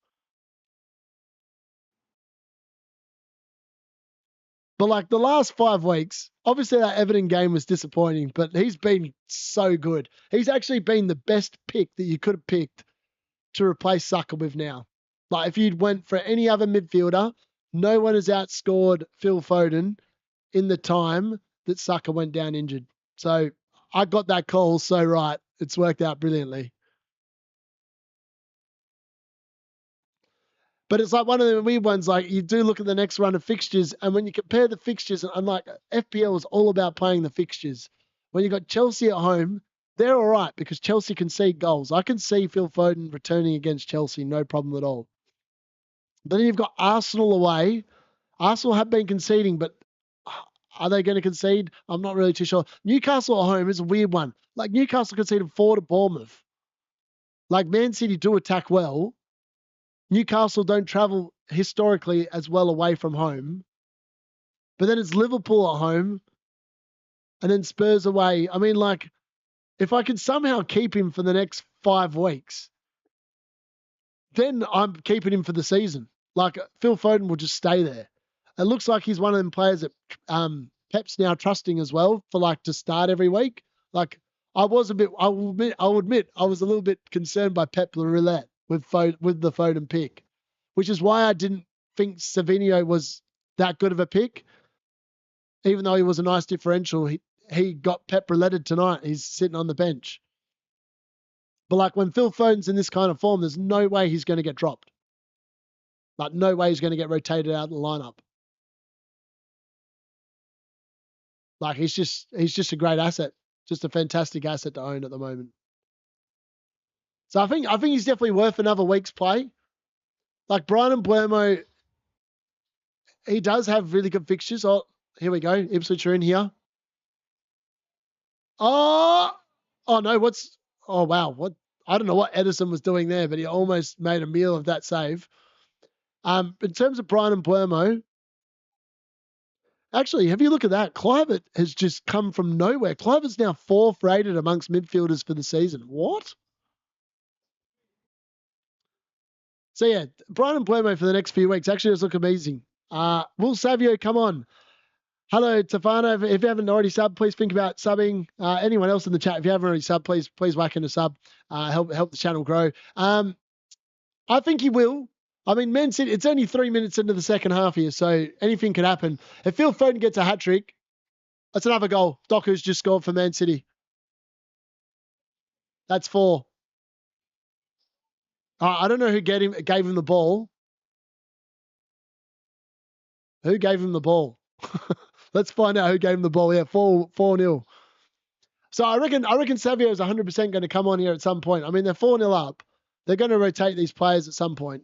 But like the last 5 weeks, obviously that Everton game was disappointing, but he's been so good. He's actually been the best pick that you could have picked to replace Saka with now. Like if you'd went for any other midfielder, no one has outscored Phil Foden in the time that Saka went down injured. So I got that call so right. It's worked out brilliantly. But it's like one of the weird ones, like you do look at the next run of fixtures, and when you compare the fixtures, and like FPL is all about playing the fixtures. When you got Chelsea at home, they're all right because Chelsea concede goals. I can see Phil Foden returning against Chelsea, no problem at all. But then you've got Arsenal away. Arsenal have been conceding, but are they going to concede? I'm not really too sure. Newcastle at home is a weird one. Like Newcastle conceded 4 to Bournemouth. Like Man City do attack well. Newcastle don't travel historically as well away from home. But then it's Liverpool at home and then Spurs away. I mean, like, if I can somehow keep him for the next 5 weeks, then I'm keeping him for the season. Like, Phil Foden will just stay there. It looks like he's one of them players that Pep's now trusting as well for like to start every week. Like, I will admit, I was a little bit concerned by Pep Roulette with the Foden pick, which is why I didn't think Savinio was that good of a pick. Even though he was a nice differential, he got Pep Rouletted tonight. He's sitting on the bench. But like when Phil Foden's in this kind of form, there's no way he's going to get dropped. Like no way he's going to get rotated out of the lineup. Like he's just a great asset, just a fantastic asset to own at the moment. So I think he's definitely worth another week's play. Like Brian Mbeumo, he does have really good fixtures. Oh, here we go. Ipswich are in here. Oh no, oh wow, what I don't know what Edison was doing there, but he almost made a meal of that save. In terms of Brian Mbeumo, actually, have you look at that? Kluivert has just come from nowhere. Kluivert's now 4th rated amongst midfielders for the season. What? So yeah, Brian Mbeumo for the next few weeks actually does look amazing. Will Savio come on? Hello, Tafano. If you haven't already subbed, please think about subbing. Anyone else in the chat, if you haven't already subbed, please whack in a sub. Help the channel grow. I think he will. I mean, Man City, it's only 3 minutes into the second half here, so anything could happen. If Phil Foden gets a hat-trick, that's another goal. Docker's just scored for Man City. That's 4. I don't know who gave him the ball. Who gave him the ball? Let's find out who gave him the ball. Yeah, 4-0. So I reckon Savio is 100% going to come on here at some point. I mean, they're 4-0 up. They're going to rotate these players at some point.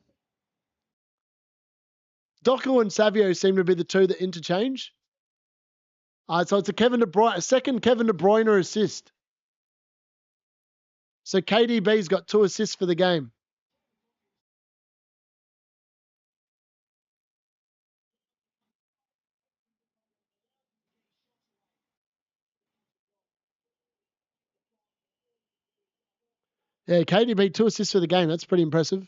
Doku and Savio seem to be the two that interchange. So it's a second Kevin De Bruyne assist. So KDB's got 2 assists for the game. Yeah, KDB 2 assists for the game. That's pretty impressive.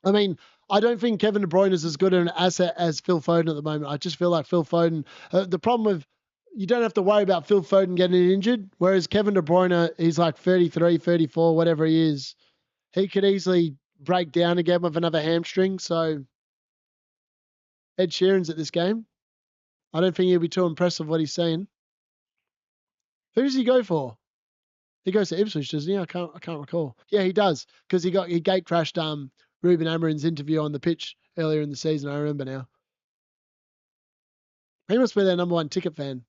I mean, I don't think Kevin De Bruyne is as good an asset as Phil Foden at the moment. I just feel like Phil Foden, the problem with, you don't have to worry about Phil Foden getting injured, whereas Kevin De Bruyne, he's like 33, 34, whatever he is. He could easily break down again with another hamstring. So Ed Sheeran's at this game. I don't think he'll be too impressed with what he's saying. Who does he go for? He goes to Ipswich, doesn't he? I can't recall. Yeah, he does, because he gate crashed Ruben Amorim's interview on the pitch earlier in the season. I remember now. He must be their number 1 ticket fan.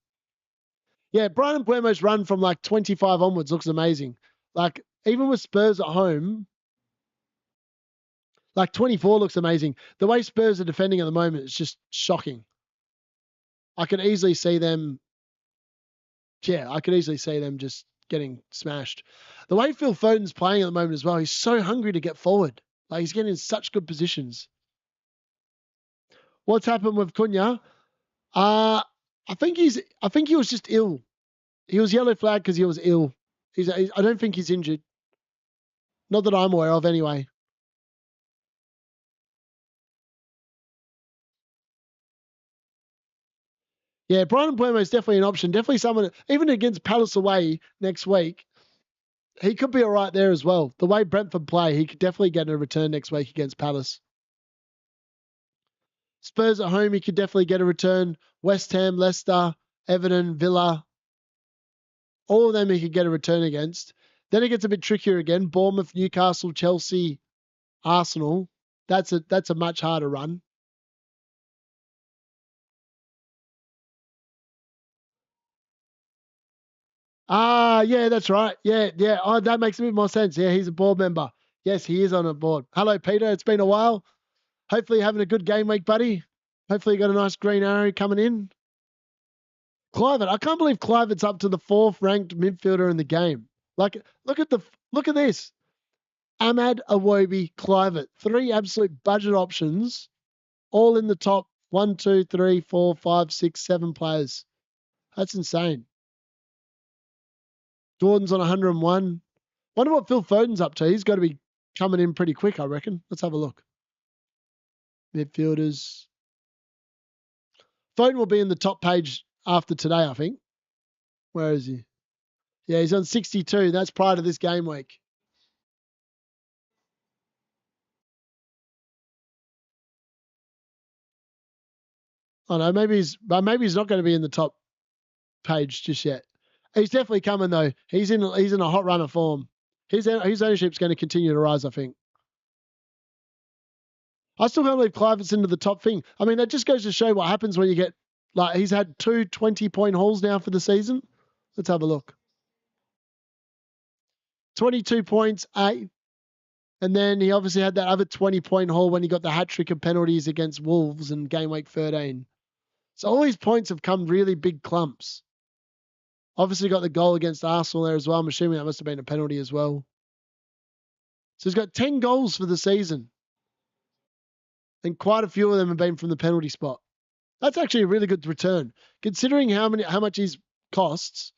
Yeah, Brian Mbeumo's run from like 25 onwards looks amazing. Like even with Spurs at home, like 24 looks amazing. The way Spurs are defending at the moment is just shocking. I could easily see them. Yeah, I could easily see them just getting smashed. The way Phil Foden's playing at the moment as well, he's so hungry to get forward. Like he's getting in such good positions. What's happened with Cunha? I think he was just ill. He was yellow flagged because he was ill. I don't think he's injured. Not that I'm aware of, anyway. Yeah, Brian Mbeumo is definitely an option. Definitely someone, even against Palace away next week, he could be all right there as well. The way Brentford play, he could definitely get a return next week against Palace. Spurs at home, he could definitely get a return. West Ham, Leicester, Everton, Villa, all of them he could get a return against. Then it gets a bit trickier again. Bournemouth, Newcastle, Chelsea, Arsenal. That's a much harder run. Yeah, that's right. Yeah. Oh, that makes a bit more sense. Yeah, he's a board member. Yes, he is on a board. Hello, Peter. It's been a while. Hopefully you're having a good game week, buddy. Hopefully you got a nice green arrow coming in. Clivert, I can't believe Clivert's up to the 4th ranked midfielder in the game. Like, look at this. Ahmad, Awobi, Clivert, 3 absolute budget options, all in the top 1, 2, 3, 4, 5, 6, 7 players. That's insane. Gordon's on 101. Wonder what Phil Foden's up to. He's got to be coming in pretty quick, I reckon. Let's have a look. Midfielders. Foden will be in the top page after today, I think. Where is he? Yeah, he's on 62. That's prior to this game week. Oh no, maybe he's not going to be in the top page just yet. He's definitely coming though. He's in a hot run of form. His ownership's going to continue to rise, I think. I still can't believe Clivert's into the top thing. I mean, that just goes to show what happens when you get, like, he's had 2 20-point hauls now for the season. Let's have a look. 22 points, 8. And then he obviously had that other 20-point haul when he got the hat-trick of penalties against Wolves in game week 13. So all his points have come really big clumps. Obviously got the goal against Arsenal there as well. I'm assuming that must have been a penalty as well. So he's got 10 goals for the season. And quite a few of them have been from the penalty spot. That's actually a really good return. Considering how much he costs.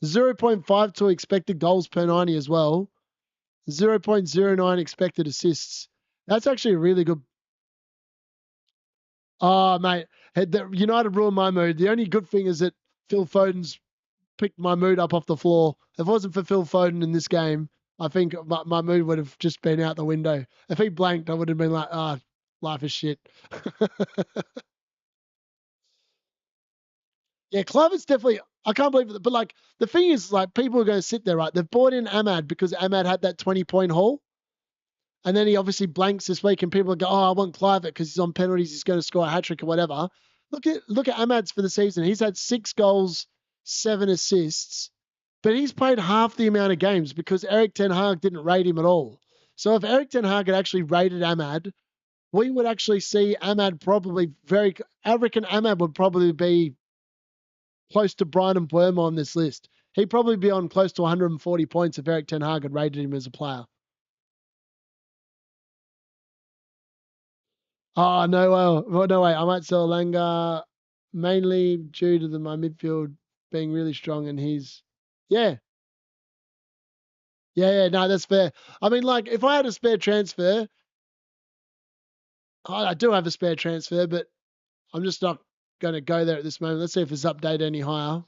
0.52 expected goals per 90 as well. 0.09 expected assists. That's actually a really good. Oh, mate. United ruined my mood. The only good thing is that Phil Foden's picked my mood up off the floor. If it wasn't for Phil Foden in this game, I think my mood would have just been out the window. If he blanked, I would have been like, life is shit. Yeah, Clivert's definitely, I can't believe it. But like, the thing is, like, people are going to sit there, right? They've bought in Ahmad because Ahmad had that 20-point haul. And then he obviously blanks this week and people go, I want Clivert because he's on penalties. He's going to score a hat-trick or whatever. Look at Ahmad's for the season. He's had 6 goals, 7 assists, but he's played half the amount of games because Eric Ten Hag didn't rate him at all. So if Eric Ten Hag had actually rated Ahmad, we would actually see Ahmad I reckon Ahmad would probably be close to Brian and Burma on this list. He'd probably be on close to 140 points if Eric Ten Hag had rated him as a player. Oh, no way. Well, no way. I might sell Langa mainly due to my midfield being really strong and yeah. Yeah, no, that's fair. I mean, like, if I had a spare transfer, I do have a spare transfer, but I'm just not going to go there at this moment. Let's see if it's updated any higher.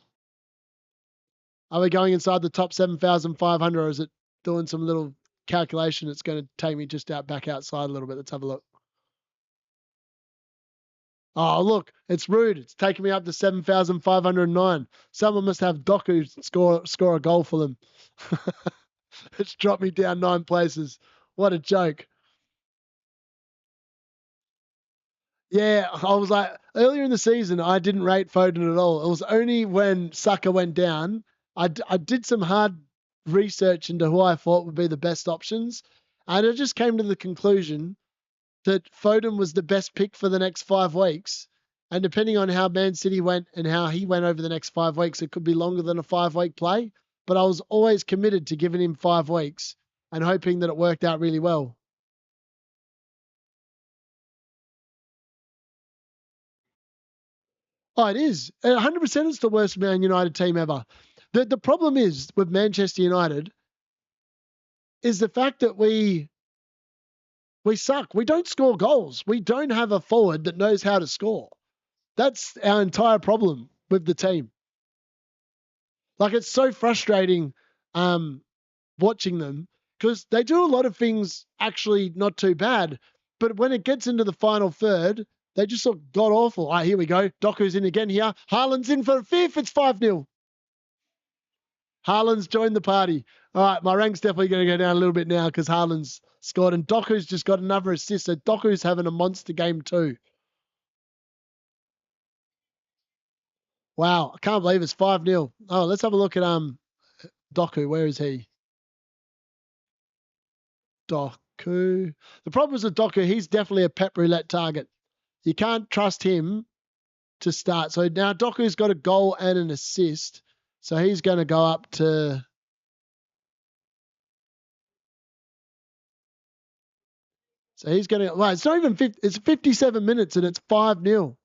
Are we going inside the top 7,500 or is it doing some little calculation that's going to take me just back outside a little bit? Let's have a look. Oh, look, it's rude. It's taking me up to 7,509. Someone must have Doku score a goal for them. It's dropped me down 9 places. What a joke. Yeah, I was like, earlier in the season, I didn't rate Foden at all. It was only when Saka went down, I did some hard research into who I thought would be the best options. And I just came to the conclusion that Foden was the best pick for the next 5 weeks. And depending on how Man City went and how he went over the next 5 weeks, it could be longer than a 5-week play. But I was always committed to giving him 5 weeks and hoping that it worked out really well. Oh, it is. 100% it's the worst Man United team ever. The problem is with Manchester United is the fact that we suck. We don't score goals. We don't have a forward that knows how to score. That's our entire problem with the team. Like, it's so frustrating watching them because they do a lot of things actually not too bad. But when it gets into the final third, they just look god awful. All right, here we go. Doku's in again here. Haaland's in for a 5th. It's 5-0. Haaland's joined the party. All right, my rank's definitely going to go down a little bit now because Haaland's scored and Doku's just got another assist. So Doku's having a monster game too. Wow, I can't believe it's 5-0. Oh, let's have a look at Doku. Where is he? Doku. The problem is with Doku, he's definitely a pep roulette target. You can't trust him to start. So now Doku's got a goal and an assist. So he's going to go up to. So he's going to. Well, it's not even 50. It's 57 minutes and it's 5-0.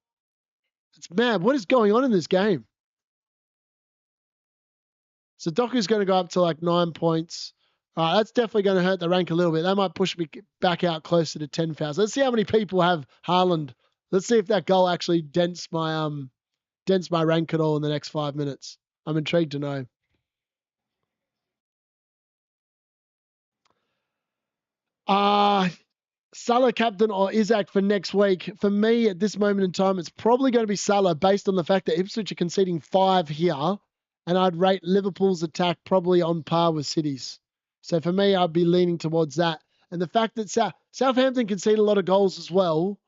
It's mad. What is going on in this game? So Doku's going to go up to like 9 points. All right, that's definitely going to hurt the rank a little bit. That might push me back out closer to 10,000. Let's see how many people have Haaland. Let's see if that goal actually dents my rank at all in the next 5 minutes. I'm intrigued to know. Uh Salah captain or Isaac for next week? For me, at this moment in time, it's probably going to be Salah based on the fact that Ipswich are conceding 5 here, and I'd rate Liverpool's attack probably on par with City's. So for me, I'd be leaning towards that. And the fact that Southampton concede a lot of goals as well,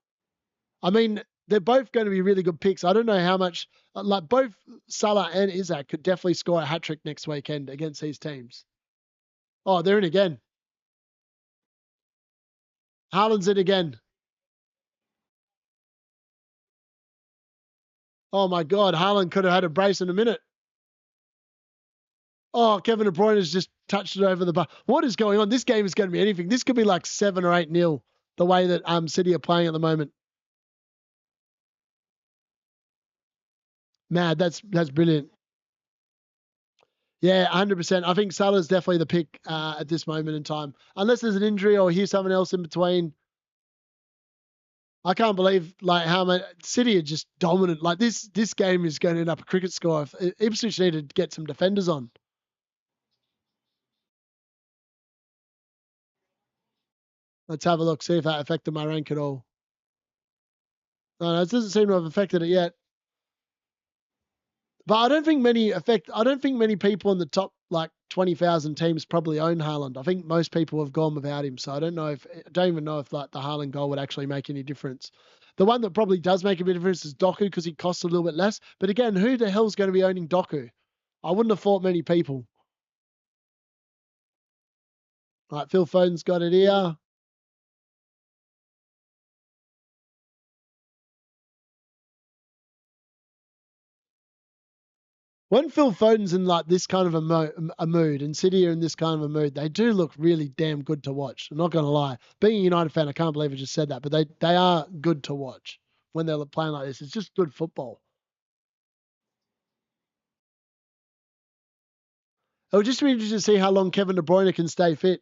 I mean, they're both going to be really good picks. I don't know how much, like both Salah and Isaac could definitely score a hat-trick next weekend against these teams. Oh, they're in again. Haaland's in again. Oh my God, Haaland could have had a brace in a minute. Oh, Kevin De Bruyne has just touched it over the bar. What is going on? This game is going to be anything. This could be like 7 or 8-0 the way that City are playing at the moment. Mad, that's brilliant. Yeah, 100%. I think Salah's definitely the pick at this moment in time. Unless there's an injury or here's someone else in between. I can't believe like how much City are just dominant. Like this game is going to end up a cricket score. If Ipswich need to get some defenders on. Let's have a look, see if that affected my rank at all. No, it doesn't seem to have affected it yet. But I don't think many people in the top like 20,000 teams probably own Haaland. I think most people have gone without him. So I don't even know if like the Haaland goal would actually make any difference. The one that probably does make a bit of difference is Doku because he costs a little bit less. But again, who the hell's going to be owning Doku? I wouldn't have thought many people. Right, Phil Foden's got it here. When Phil Foden's in like this kind of a mood, and City are in this kind of a mood, they do look really damn good to watch. I'm not going to lie. Being a United fan, I can't believe I just said that, but they are good to watch when they're playing like this. It's just good football. It would just be interesting to see how long Kevin De Bruyne can stay fit,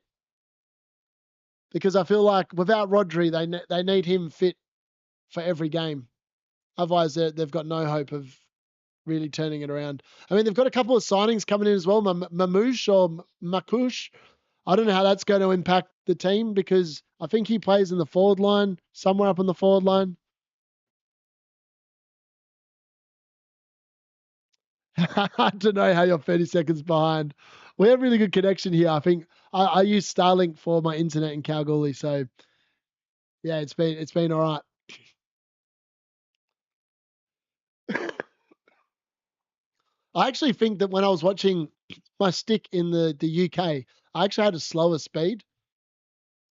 because I feel like without Rodri, they need him fit for every game. Otherwise, they've got no hope of really turning it around. I mean, they've got a couple of signings coming in as well. Mamouche or Makush. I don't know how that's going to impact the team because I think he plays in the forward line, somewhere up on the forward line. I don't know how you're 30 seconds behind. We have really good connection here. I think I use Starlink for my internet in Kalgoorlie, so yeah, it's been all right. I actually think that when I was watching my stick in the UK, I actually had a slower speed,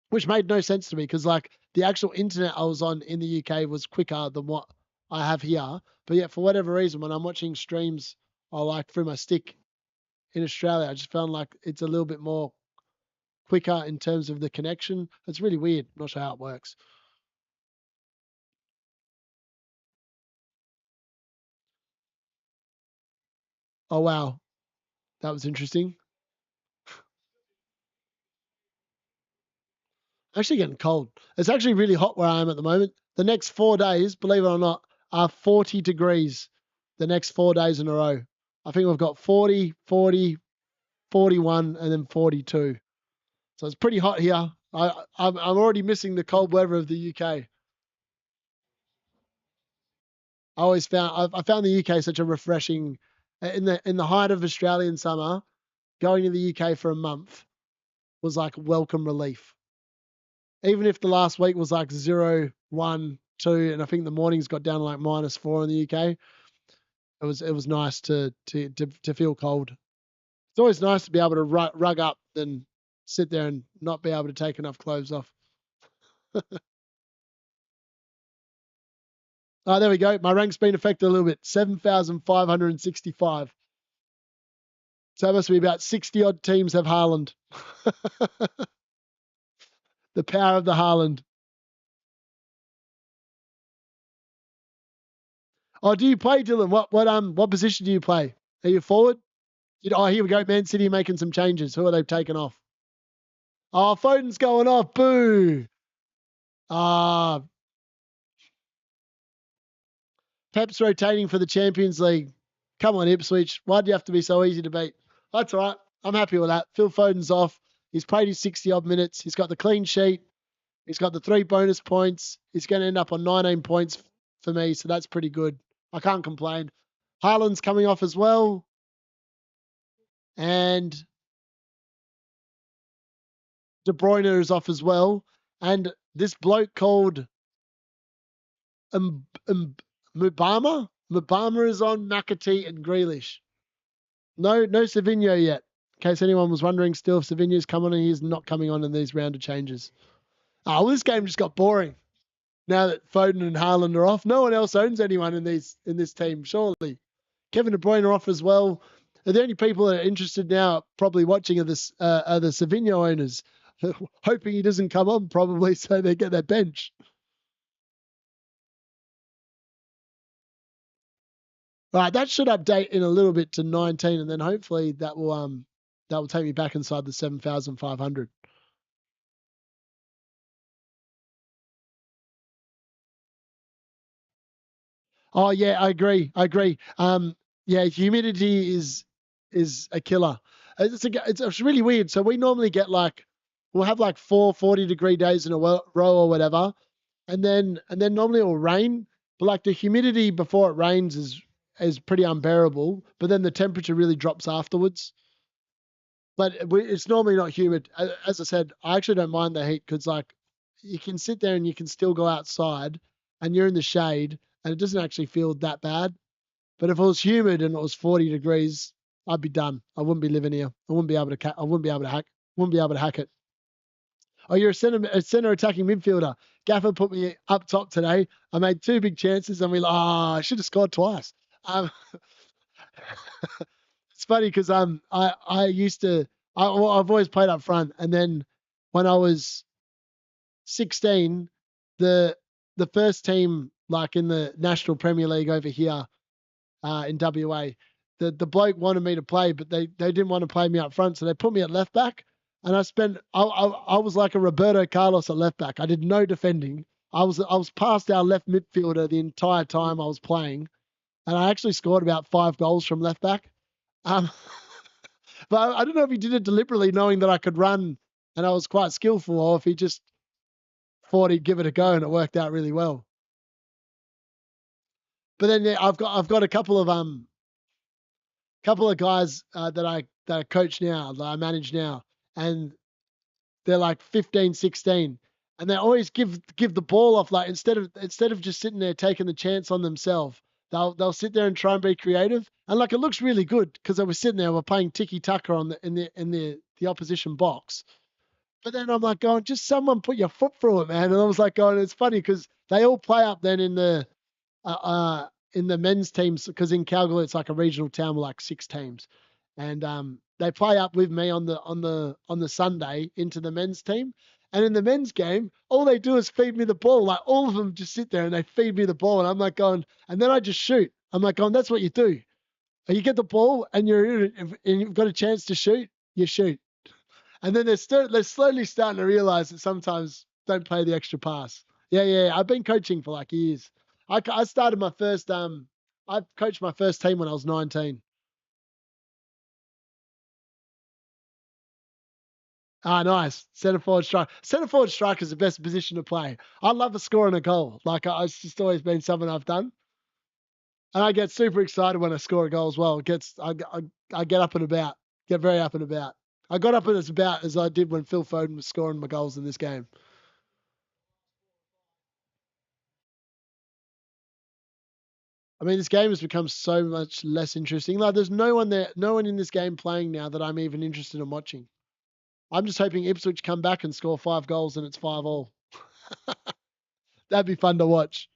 which made no sense to me because like the actual internet I was on in the UK was quicker than what I have here. But yet for whatever reason, when I'm watching streams, I like through my stick in Australia, I just found like it's a little bit more quicker in terms of the connection. It's really weird. Not sure how it works. Oh wow, that was interesting. Actually getting cold. It's actually really hot where I am at the moment. The next 4 days, believe it or not, are 40 degrees the next 4 days in a row. I think we've got 40, 40, 41, and then 42. So it's pretty hot here. I'm already missing the cold weather of the UK. I found the UK such a refreshing in the height of Australian summer. Going to the UK for a month was like welcome relief. Even if the last week was like 0, 1, 2, and I think the mornings got down to like -4 in the UK. It was nice to feel cold. It's always nice to be able to rug up than sit there and not be able to take enough clothes off. Oh, there we go. My rank's been affected a little bit. 7,565. So that must be about 60 odd teams have Haaland. The power of the Haaland. Oh, do you play, Dylan? What position do you play? Are you forward? Oh, here we go. Man City making some changes. Who are they taking off? Oh, Foden's going off. Boo. Ah, Pep's rotating for the Champions League. Come on, Ipswich. Why do you have to be so easy to beat? That's all right. I'm happy with that. Phil Foden's off. He's played his 60 odd minutes. He's got the clean sheet. He's got the 3 bonus points. He's going to end up on 19 points for me, so that's pretty good. I can't complain. Haaland's coming off as well. And De Bruyne is off as well. And this bloke called Mubama is on McAtee and Grealish. No Savinho yet. In case anyone was wondering still if Savinho's coming on, he's not coming on in these round of changes. Oh, well, this game just got boring. Now that Foden and Haaland are off, no one else owns anyone in this team, surely. Kevin De Bruyne are off as well. The only people that are interested now probably watching are the Savinho owners, hoping he doesn't come on probably so they get their bench. Right, that should update in a little bit to 19, and then hopefully that will take me back inside the 7,500. Oh yeah, I agree. Yeah, humidity is a killer. It's really weird. So we normally get we'll have like 4 40-degree days in a row or whatever, and then normally it will rain. But like the humidity before it rains is pretty unbearable. But then the temperature really drops afterwards. But it's normally not humid. As I said, I actually don't mind the heat because like you can sit there and you can still go outside and you're in the shade and it doesn't actually feel that bad. But if it was humid and it was 40 degrees, I'd be done. I wouldn't be living here. I wouldn't be able to. I wouldn't be able to hack. Wouldn't be able to hack it. Oh, you're a center attacking midfielder. Gaffer put me up top today. I made 2 big chances and I should have scored twice. Um, it's funny because I used to I've always played up front, and then when I was 16, the first team like in the National Premier League over here in WA, the bloke wanted me to play, but they didn't want to play me up front, so they put me at left back, and I was like a Roberto Carlos at left back. I did no defending. I was past our left midfielder the entire time I was playing, and I actually scored about 5 goals from left back. Um, but I don't know if he did it deliberately, knowing that I could run and I was quite skillful, or if he just thought he'd give it a go and it worked out really well. But then yeah, I've got a couple of guys that I coach now, that I manage now, and they're like 15, 16, and they always give the ball off. Like instead of just sitting there taking the chance on themselves, they'll sit there and try and be creative. And like it looks really good because they were sitting there, we're playing tiki taka on the opposition box. But then I'm like going, just someone put your foot through it, man. And I was like going, it's funny because they all play up then in the men's teams, because in Calgary it's like a regional town with like 6 teams, and they play up with me on the Sunday into the men's team. And in the men's game, all they do is feed me the ball. Like all of them just sit there and they feed me the ball, and I'm like going, and then I just shoot. I'm like going, that's what you do. And you get the ball and you've got a chance to shoot, you shoot. And then they're slowly starting to realize that sometimes don't play the extra pass. Yeah. I've been coaching for like years. I started my first I coached my first team when I was 19. Ah, nice. Centre forward strike. Centre forward strike is the best position to play. I love a score and a goal. Like it's just always been something I've done, and I get super excited when I score a goal as well. I get up and about, get very up and about. I got up and as about as I did when Phil Foden was scoring my goals in this game. I mean, this game has become so much less interesting. Like, there's no one there, no one in this game playing now that I'm even interested in watching. I'm just hoping Ipswich come back and score 5 goals and it's 5 all. That'd be fun to watch.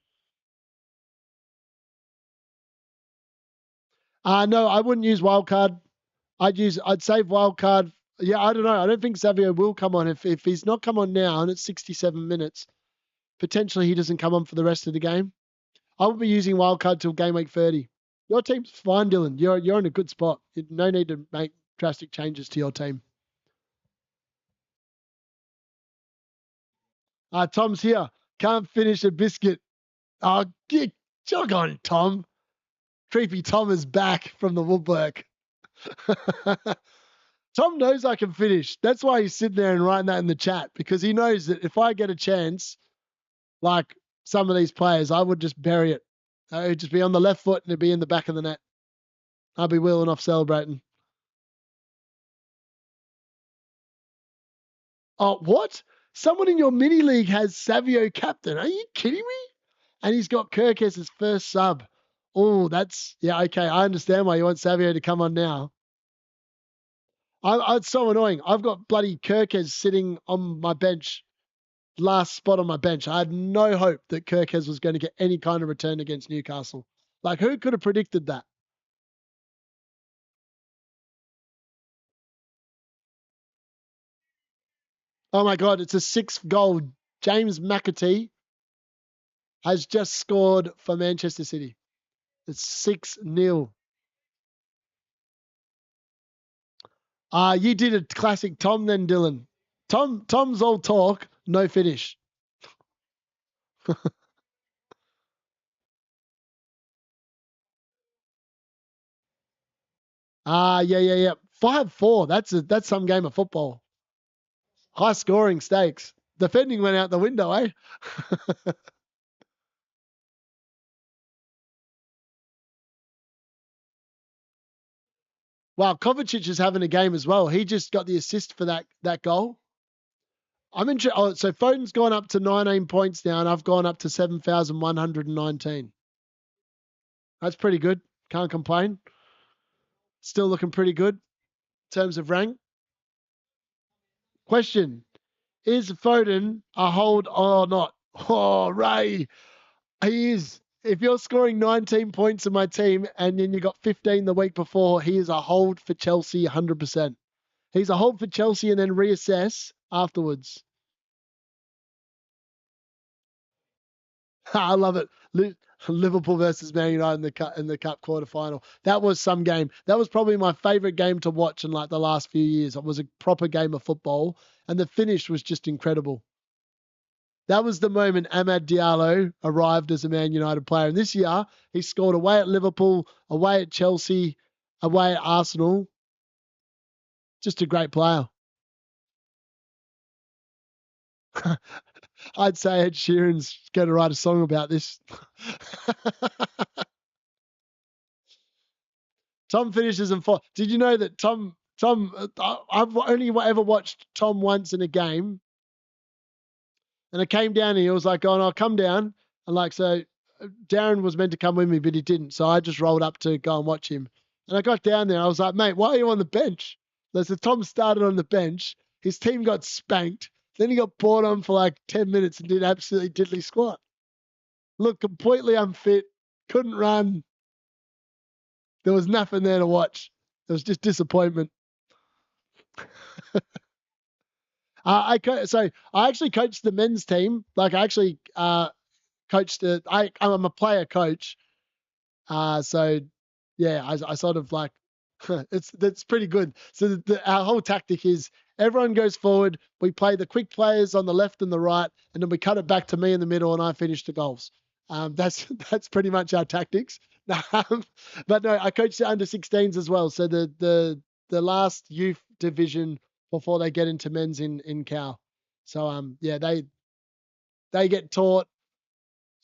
No, I wouldn't use wildcard. I'd save wildcard. Yeah, I don't know. I don't think Savio will come on. If he's not come on now and it's 67 minutes, potentially he doesn't come on for the rest of the game. I would be using wildcard till game week 30. Your team's fine, Dylan. You're in a good spot. No need to make drastic changes to your team. Tom's here. Can't finish a biscuit. Oh, jog on, Tom. Creepy Tom is back from the woodwork. Tom knows I can finish. That's why he's sitting there and writing that in the chat, because he knows that if I get a chance, like some of these players, I would just bury it. I would just be on the left foot and it'd be in the back of the net. I'll be wheeling off celebrating. Oh, what? Someone in your mini league has Savio captain. Are you kidding me? And he's got Kirk as his first sub. Oh, yeah, okay. I understand why you want Savio to come on now. It's so annoying. I've got bloody Kirkez sitting on my bench, last spot on my bench. I had no hope that Kirkez was going to get any kind of return against Newcastle. Like, who could have predicted that? Oh my God, it's a 6th goal. James McAtee has just scored for Manchester City. It's 6-0. You did a classic Tom then, Dylan. Tom's all talk, no finish. Yeah. 5-4. That's some game of football. High scoring stakes. Defending went out the window, eh? Wow, Kovacic is having a game as well. He just got the assist for that goal. I'm interested. Oh, so Foden's gone up to 19 points now, and I've gone up to 7,119. That's pretty good. Can't complain. Still looking pretty good in terms of rank. Question: is Foden a hold or not? Oh, Ray, he is. If you're scoring 19 points in my team and then you got 15 the week before, he is a hold for Chelsea 100%. He's a hold for Chelsea and then reassess afterwards. I love it. Liverpool versus Man United in the cup quarter final. That was some game. That was probably my favorite game to watch in like the last few years. It was a proper game of football, and the finish was just incredible. That was the moment Amad Diallo arrived as a Man United player. And this year, he scored away at Liverpool, away at Chelsea, away at Arsenal. Just a great player. I'd say Ed Sheeran's going to write a song about this. Tom finishes in 4. Did you know that Tom, I've only ever watched Tom once in a game. And I came down and he was like, going, I'll come down. And like, so Darren was meant to come with me, but he didn't. So I just rolled up to go and watch him. And I got down there. I was like, mate, why are you on the bench? So Tom started on the bench. His team got spanked. Then he got brought on for like 10 minutes and did absolutely diddly squat. Looked completely unfit. Couldn't run. There was nothing there to watch. It was just disappointment. So I actually coached the men's team. Like I actually coached. I'm a player coach. So yeah, I sort of like that's pretty good. So our whole tactic is everyone goes forward. We play the quick players on the left and the right, and then we cut it back to me in the middle, and I finish the goals. That's pretty much our tactics. But no, I coached the under 16s as well. So the last youth division before they get into men's in Cal. So yeah, they get taught.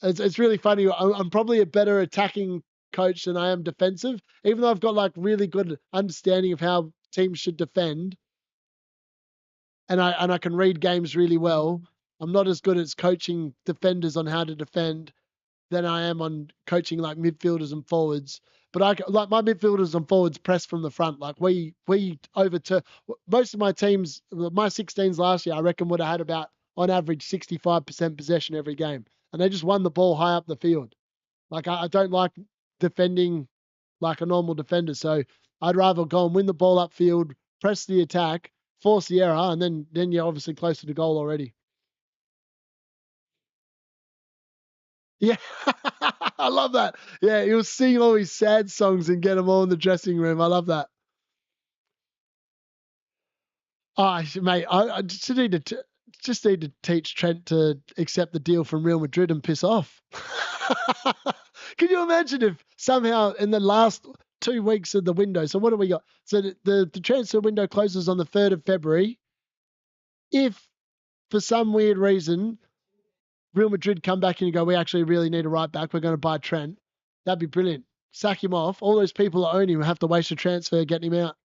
It's really funny. I'm probably a better attacking coach than I am defensive, even though I've got like really good understanding of how teams should defend, and I can read games really well. I'm not as good as coaching defenders on how to defend than I am on coaching like midfielders and forwards. But like my midfielders and forwards press from the front. Like we overturn most of my teams. My 16s last year, I reckon would have had about on average 65% possession every game, and they just won the ball high up the field. Like I don't like defending like a normal defender. So I'd rather go and win the ball upfield, press the attack, force the error, and then you're obviously closer to goal already. Yeah, I love that. Yeah, he'll sing all his sad songs and get them all in the dressing room. I love that. Oh, mate, I just need to teach Trent to accept the deal from Real Madrid and piss off. Can you imagine if somehow in the last 2 weeks of the window, so what do we got? So the transfer window closes on the 3rd of February. If for some weird reason Real Madrid come back and you go, we actually really need a right back, we're going to buy Trent, that'd be brilliant. Sack him off. All those people that own him have to waste a transfer getting him out.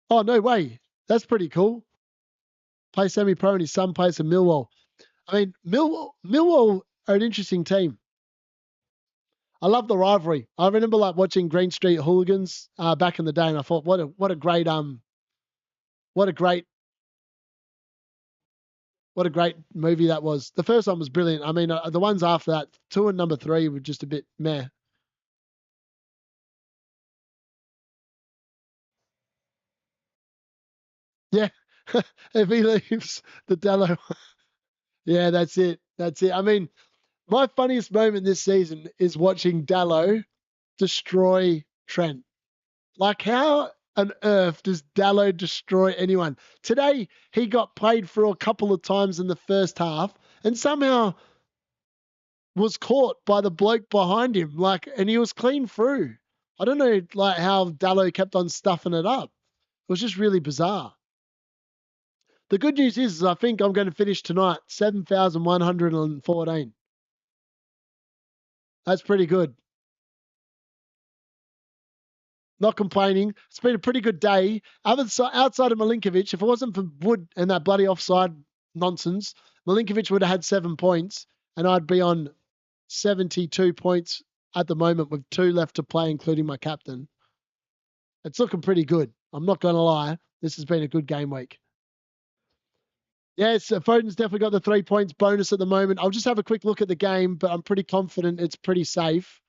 Oh, no way. That's pretty cool. Play semi-pro and his son plays for Millwall. I mean, Millwall are an interesting team. I love the rivalry. I remember like watching Green Street Hooligans back in the day, and I thought, what a great what a great movie that was. The first one was brilliant. I mean, the ones after that, 2 and number 3 were just a bit meh. Yeah, if he leaves the Dello, yeah, that's it. That's it. I mean, my funniest moment this season is watching Dallo destroy Trent. Like, how on earth does Dallo destroy anyone? Today, he got played for a couple of times in the first half and somehow was caught by the bloke behind him. Like, and he was clean through. I don't know, like, how Dallo kept on stuffing it up. It was just really bizarre. The good news is I think I'm going to finish tonight 7,114. That's pretty good. Not complaining. It's been a pretty good day. Outside of Milinkovic, if it wasn't for Wood and that bloody offside nonsense, Milinkovic would have had 7 points, and I'd be on 72 points at the moment with 2 left to play, including my captain. It's looking pretty good. I'm not going to lie. This has been a good game week. Yes, Foden's definitely got the 3 points bonus at the moment. I'll just have a quick look at the game, but I'm pretty confident it's pretty safe.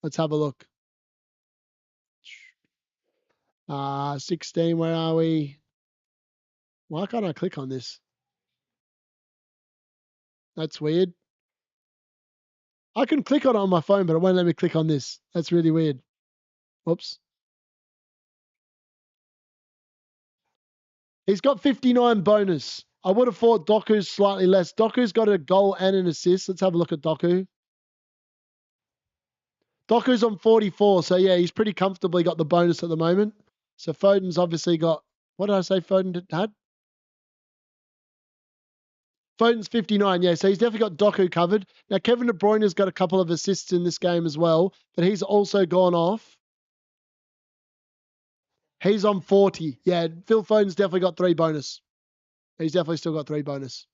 Let's have a look. 16, where are we? Why can't I click on this? That's weird. I can click on it on my phone, but it won't let me click on this. That's really weird. Whoops. He's got 59 bonus. I would have thought Doku's slightly less. Doku's got a goal and an assist. Let's have a look at Doku. Doku's on 44, so yeah, he's pretty comfortably got the bonus at the moment. So Foden's obviously got, what did I say Foden had? Foden's 59, yeah, so he's definitely got Doku covered. Now, Kevin De Bruyne has got a couple of assists in this game as well, but he's also gone off. He's on 40. Yeah, Phil Foden's definitely got 3 bonus. He's definitely still got 3 bonus.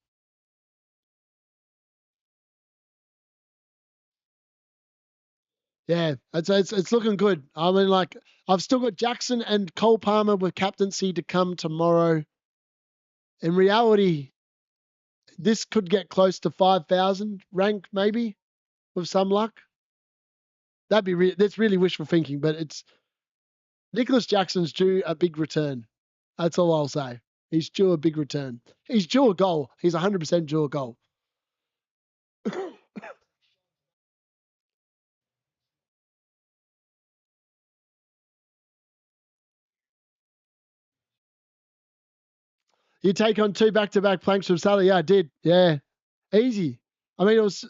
Yeah, it's looking good. I mean, like, I've still got Jackson and Cole Palmer with captaincy to come tomorrow. In reality, this could get close to 5,000 rank, maybe, with some luck. That's really wishful thinking, but it's Nicholas Jackson's due a big return. That's all I'll say. He's due a big return. He's due a goal. He's 100% due a goal. You take on 2 back-to-back planks from Salah. Yeah, I did. Yeah, easy. I mean, it was.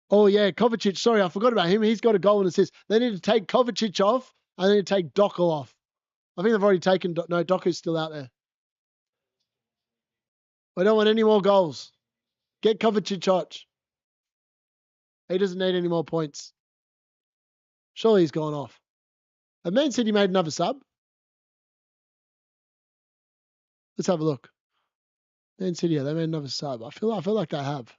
Oh yeah, Kovacic. Sorry, I forgot about him. He's got a goal and assist. They need to take Kovacic off and they need to take Doku off. I think they've already taken. No, Doku's still out there. We don't want any more goals. Get Kovacic out. He doesn't need any more points. Surely he's gone off. And Man City made another sub. Let's have a look. Man City, yeah, they made another sub. I feel like they have.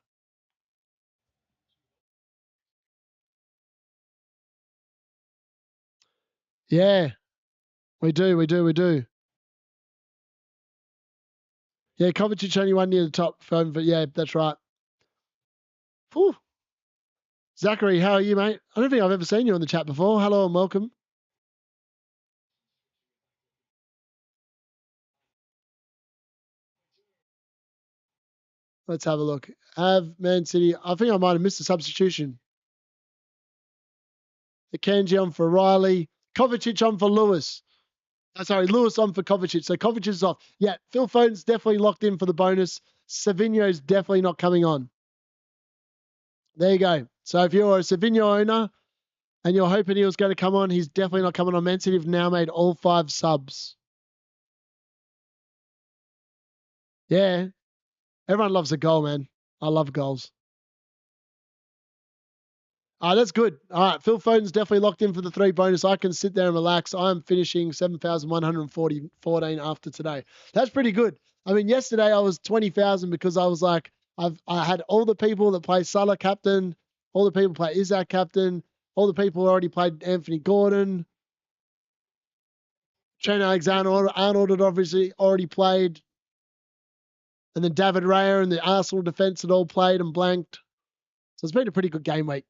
Yeah, we do. Yeah, Kovacic only one near the top phone, but yeah, that's right. Whew. Zachary, how are you, mate? I don't think I've ever seen you on the chat before. Hello and welcome. Let's have a look. Have Man City. I think I might have missed a substitution. Akanji on for Riley. Kovacic on for Lewis. Sorry, Lewis on for Kovacic. So Kovacic is off. Yeah, Phil Foden's definitely locked in for the bonus. Savinho's definitely not coming on. There you go. So if you're a Savinho owner and you're hoping he was going to come on, he's definitely not coming on. Man City have now made all 5 subs. Yeah, everyone loves a goal, man. I love goals. That's good. All right, Phil Foden's definitely locked in for the 3 bonus. I can sit there and relax. I'm finishing 7,114 after today. That's pretty good. I mean, yesterday I was 20,000 because I was like, I had all the people that play Salah captain, all the people play Isaac captain, all the people who already played Anthony Gordon, Trent Alexander-Arnold had obviously already played, and then David Raya and the Arsenal defence had all played and blanked. So it's been a pretty good game week.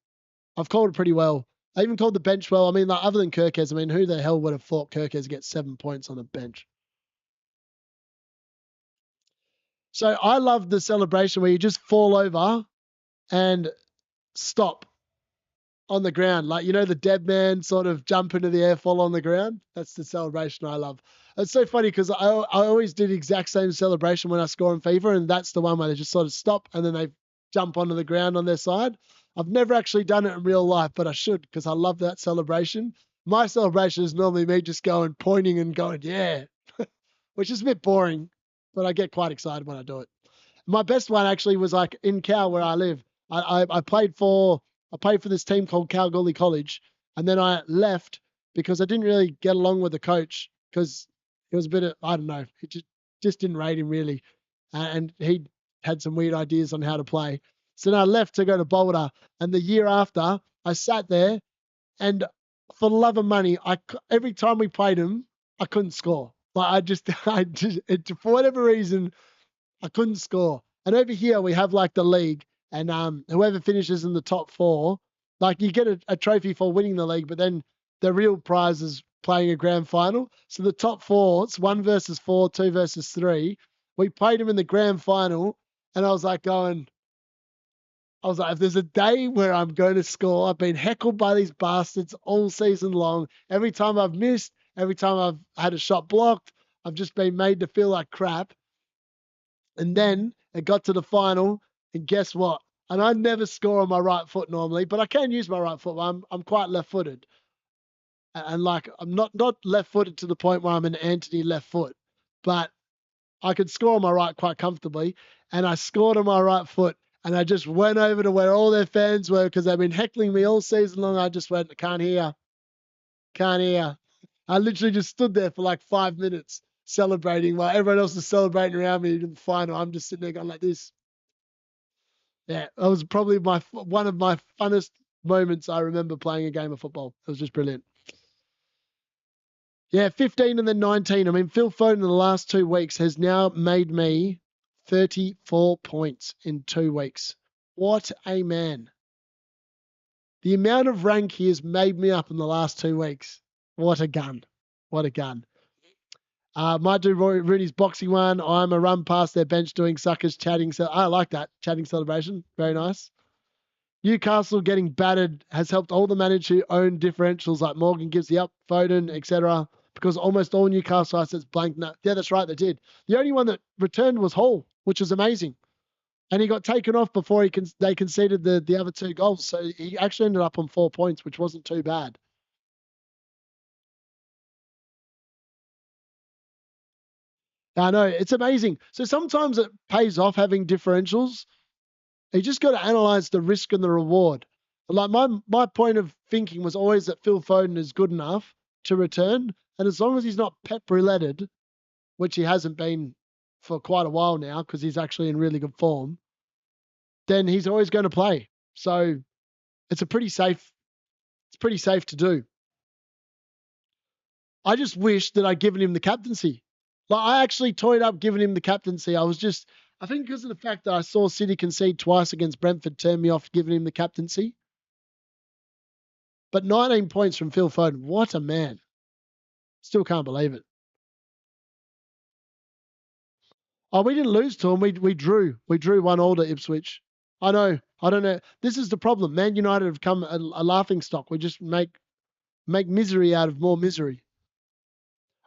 I've called it pretty well. I even called the bench well. I mean, like, other than Kirkez, I mean, who the hell would have thought Kirkez gets 7 points on the bench? So I love the celebration where you just fall over and stop on the ground. Like, you know, the dead man sort of jump into the air, fall on the ground. That's the celebration I love. It's so funny because I always do the exact same celebration when I score in FIFA, and that's the one where they just sort of stop and then they jump onto the ground on their side. I've never actually done it in real life, but I should because I love that celebration. My celebration is normally me just going, pointing and going, yeah, which is a bit boring, but I get quite excited when I do it. My best one actually was like in Cal where I live. I played for this team called Kalgoorlie College, and then I left because I didn't really get along with the coach because it was a bit of, I don't know, it just didn't rate him really, and he had some weird ideas on how to play. So then I left to go to Boulder, and the year after I sat there, and for the love of money, every time we played him, I couldn't score. Like for whatever reason, I couldn't score. And over here we have like the league, and whoever finishes in the top 4, like you get a trophy for winning the league, but then the real prize is playing a grand final. So the top 4, it's 1 versus 4, 2 versus 3. We played them in the grand final, and I was like, if there's a day where I'm going to score, I've been heckled by these bastards all season long. Every time I've missed, every time I've had a shot blocked, I've just been made to feel like crap. And then it got to the final, and guess what? And I never score on my right foot normally, but I can use my right foot. I'm quite left-footed, and like I'm not left-footed to the point where I'm an Anthony left foot, but I could score on my right quite comfortably. And I scored on my right foot, and I just went over to where all their fans were because they've been heckling me all season long. I just went, can't hear, can't hear. I literally just stood there for like 5 minutes celebrating while everyone else is celebrating around me in the final. I'm just sitting there going like this. Yeah, that was probably one of my funnest moments I remember playing a game of football. It was just brilliant. Yeah, 15 and then 19. I mean, Phil Foden in the last 2 weeks has now made me 34 points in 2 weeks. What a man. The amount of rank he has made me up in the last 2 weeks. What a gun. What a gun. Might do Rooney's boxing one. I'm a run past their bench doing suckers chatting. So I like that. Chatting celebration. Very nice. Newcastle getting battered has helped all the managers who own differentials like Morgan gives the up, Foden, etc. Because almost all Newcastle assets blanked. No, yeah, that's right, they did. The only one that returned was Hall, which was amazing. And he got taken off before they conceded the other 2 goals. So he actually ended up on 4 points, which wasn't too bad. I know, it's amazing. So sometimes it pays off having differentials. You just got to analyze the risk and the reward. Like my point of thinking was always that Phil Foden is good enough to return, and as long as he's not pep rouletted, which he hasn't been for quite a while now, because he's actually in really good form, then he's always going to play. So it's pretty safe to do. I just wish that I'd given him the captaincy. But I actually toyed up giving him the captaincy. I think because of the fact that I saw City concede twice against Brentford turned me off giving him the captaincy. But 19 points from Phil Foden. What a man. Still can't believe it. Oh, we didn't lose to him. We drew. We drew 1-1 at Ipswich. I know. I don't know. This is the problem. Man United have come a laughing stock. We just make misery out of more misery.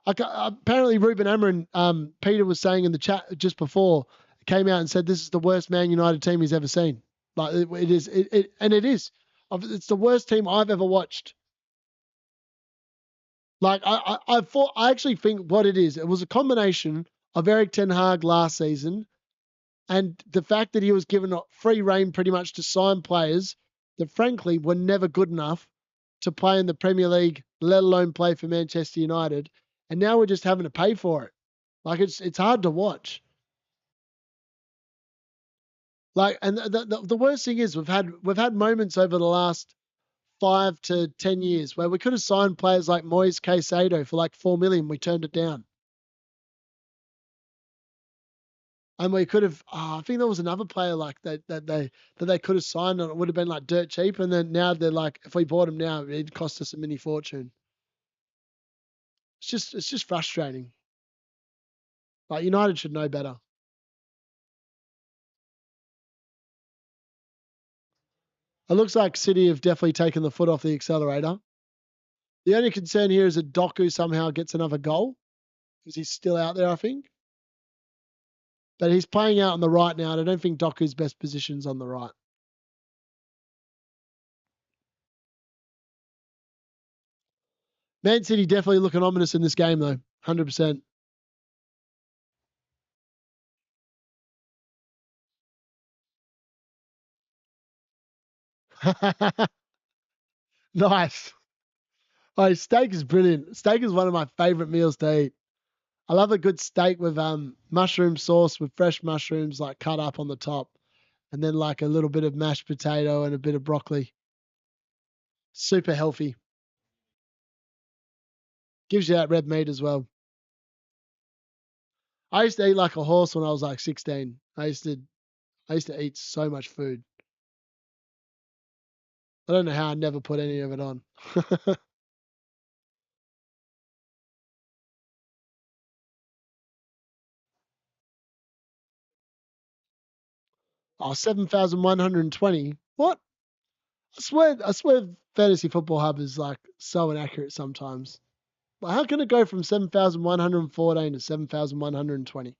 Apparently, Ruben Amorim, Peter was saying in the chat just before, came out and said this is the worst Man United team he's ever seen. Like it is, and it is. It's the worst team I've ever watched. Like I actually think what it was a combination of Eric Ten Hag last season and the fact that he was given a free rein pretty much to sign players that frankly were never good enough to play in the Premier League, let alone play for Manchester United. And now we're just having to pay for it. Like it's hard to watch. Like, and the worst thing is we've had moments over the last 5 to 10 years where we could have signed players like Moise Caicedo for like 4 million. We turned it down. And we could have, I think there was another player like that they could have signed and it would have been like dirt cheap. And then now they're like, if we bought him now, it'd cost us a mini fortune. It's just frustrating. Like United should know better. It looks like City have definitely taken the foot off the accelerator. The only concern here is that Doku somehow gets another goal because he's still out there, I think. But he's playing out on the right now, and I don't think Doku's best position's on the right. Man City definitely looking ominous in this game, though. 100%. Nice. Oh, steak is brilliant. Steak is one of my favorite meals to eat. I love a good steak with mushroom sauce with fresh mushrooms like cut up on the top, and then like a little bit of mashed potato and a bit of broccoli. Super healthy. Gives you that red meat as well. I used to eat like a horse when I was like 16. I used to eat so much food. I don't know how I never put any of it on. Oh, 7,120. What? I swear Fantasy Football Hub is like so inaccurate sometimes. Like, how can it go from 7,114 to 7,120?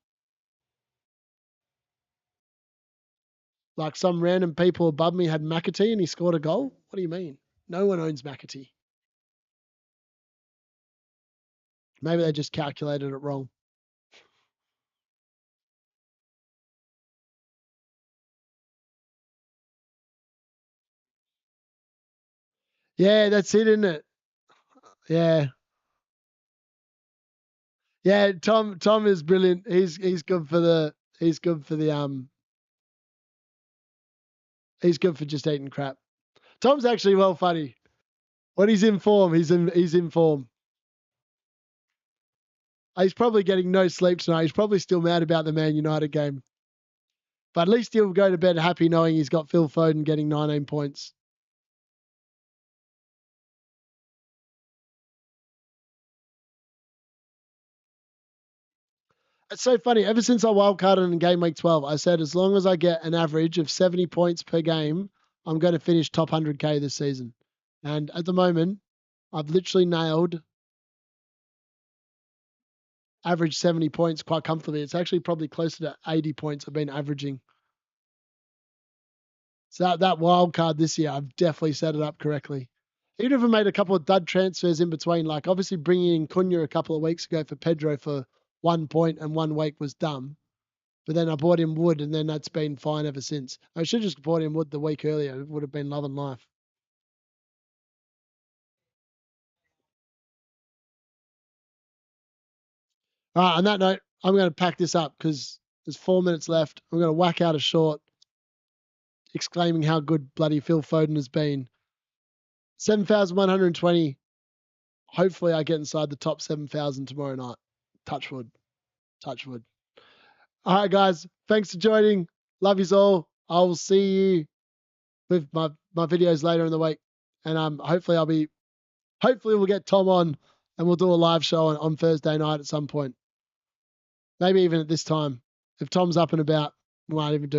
Like some random people above me had McAtee and he scored a goal? What do you mean? No one owns McAtee. Maybe they just calculated it wrong. Yeah, that's it, isn't it? Yeah. Yeah, Tom is brilliant. He's good for the he's good for just eating crap. Tom's actually well funny. When he's in form, he's in form. He's probably getting no sleep tonight. He's probably still mad about the Man United game. But at least he'll go to bed happy knowing he's got Phil Foden getting 19 points. It's so funny. Ever since I wildcarded in game week 12, I said as long as I get an average of 70 points per game, I'm going to finish top 100K this season. And at the moment, I've literally nailed average 70 points quite comfortably. It's actually probably closer to 80 points I've been averaging. So that wild card this year, I've definitely set it up correctly. Even if I made a couple of dud transfers in between, like obviously bringing in Cunha a couple of weeks ago for Pedro for 1 point and 1 week was dumb. But then I bought him Wood and then that's been fine ever since. I should have just bought him Wood the week earlier. It would have been love and life. All right, on that note, I'm going to pack this up because there's 4 minutes left. I'm going to whack out a short exclaiming how good bloody Phil Foden has been. 7,120. Hopefully I get inside the top 7,000 tomorrow night. Touch wood. Touch wood. All right, guys. Thanks for joining. Love yous all. I will see you with my videos later in the week. And hopefully we'll get Tom on and we'll do a live show on Thursday night at some point. Maybe even at this time. If Tom's up and about, we might even do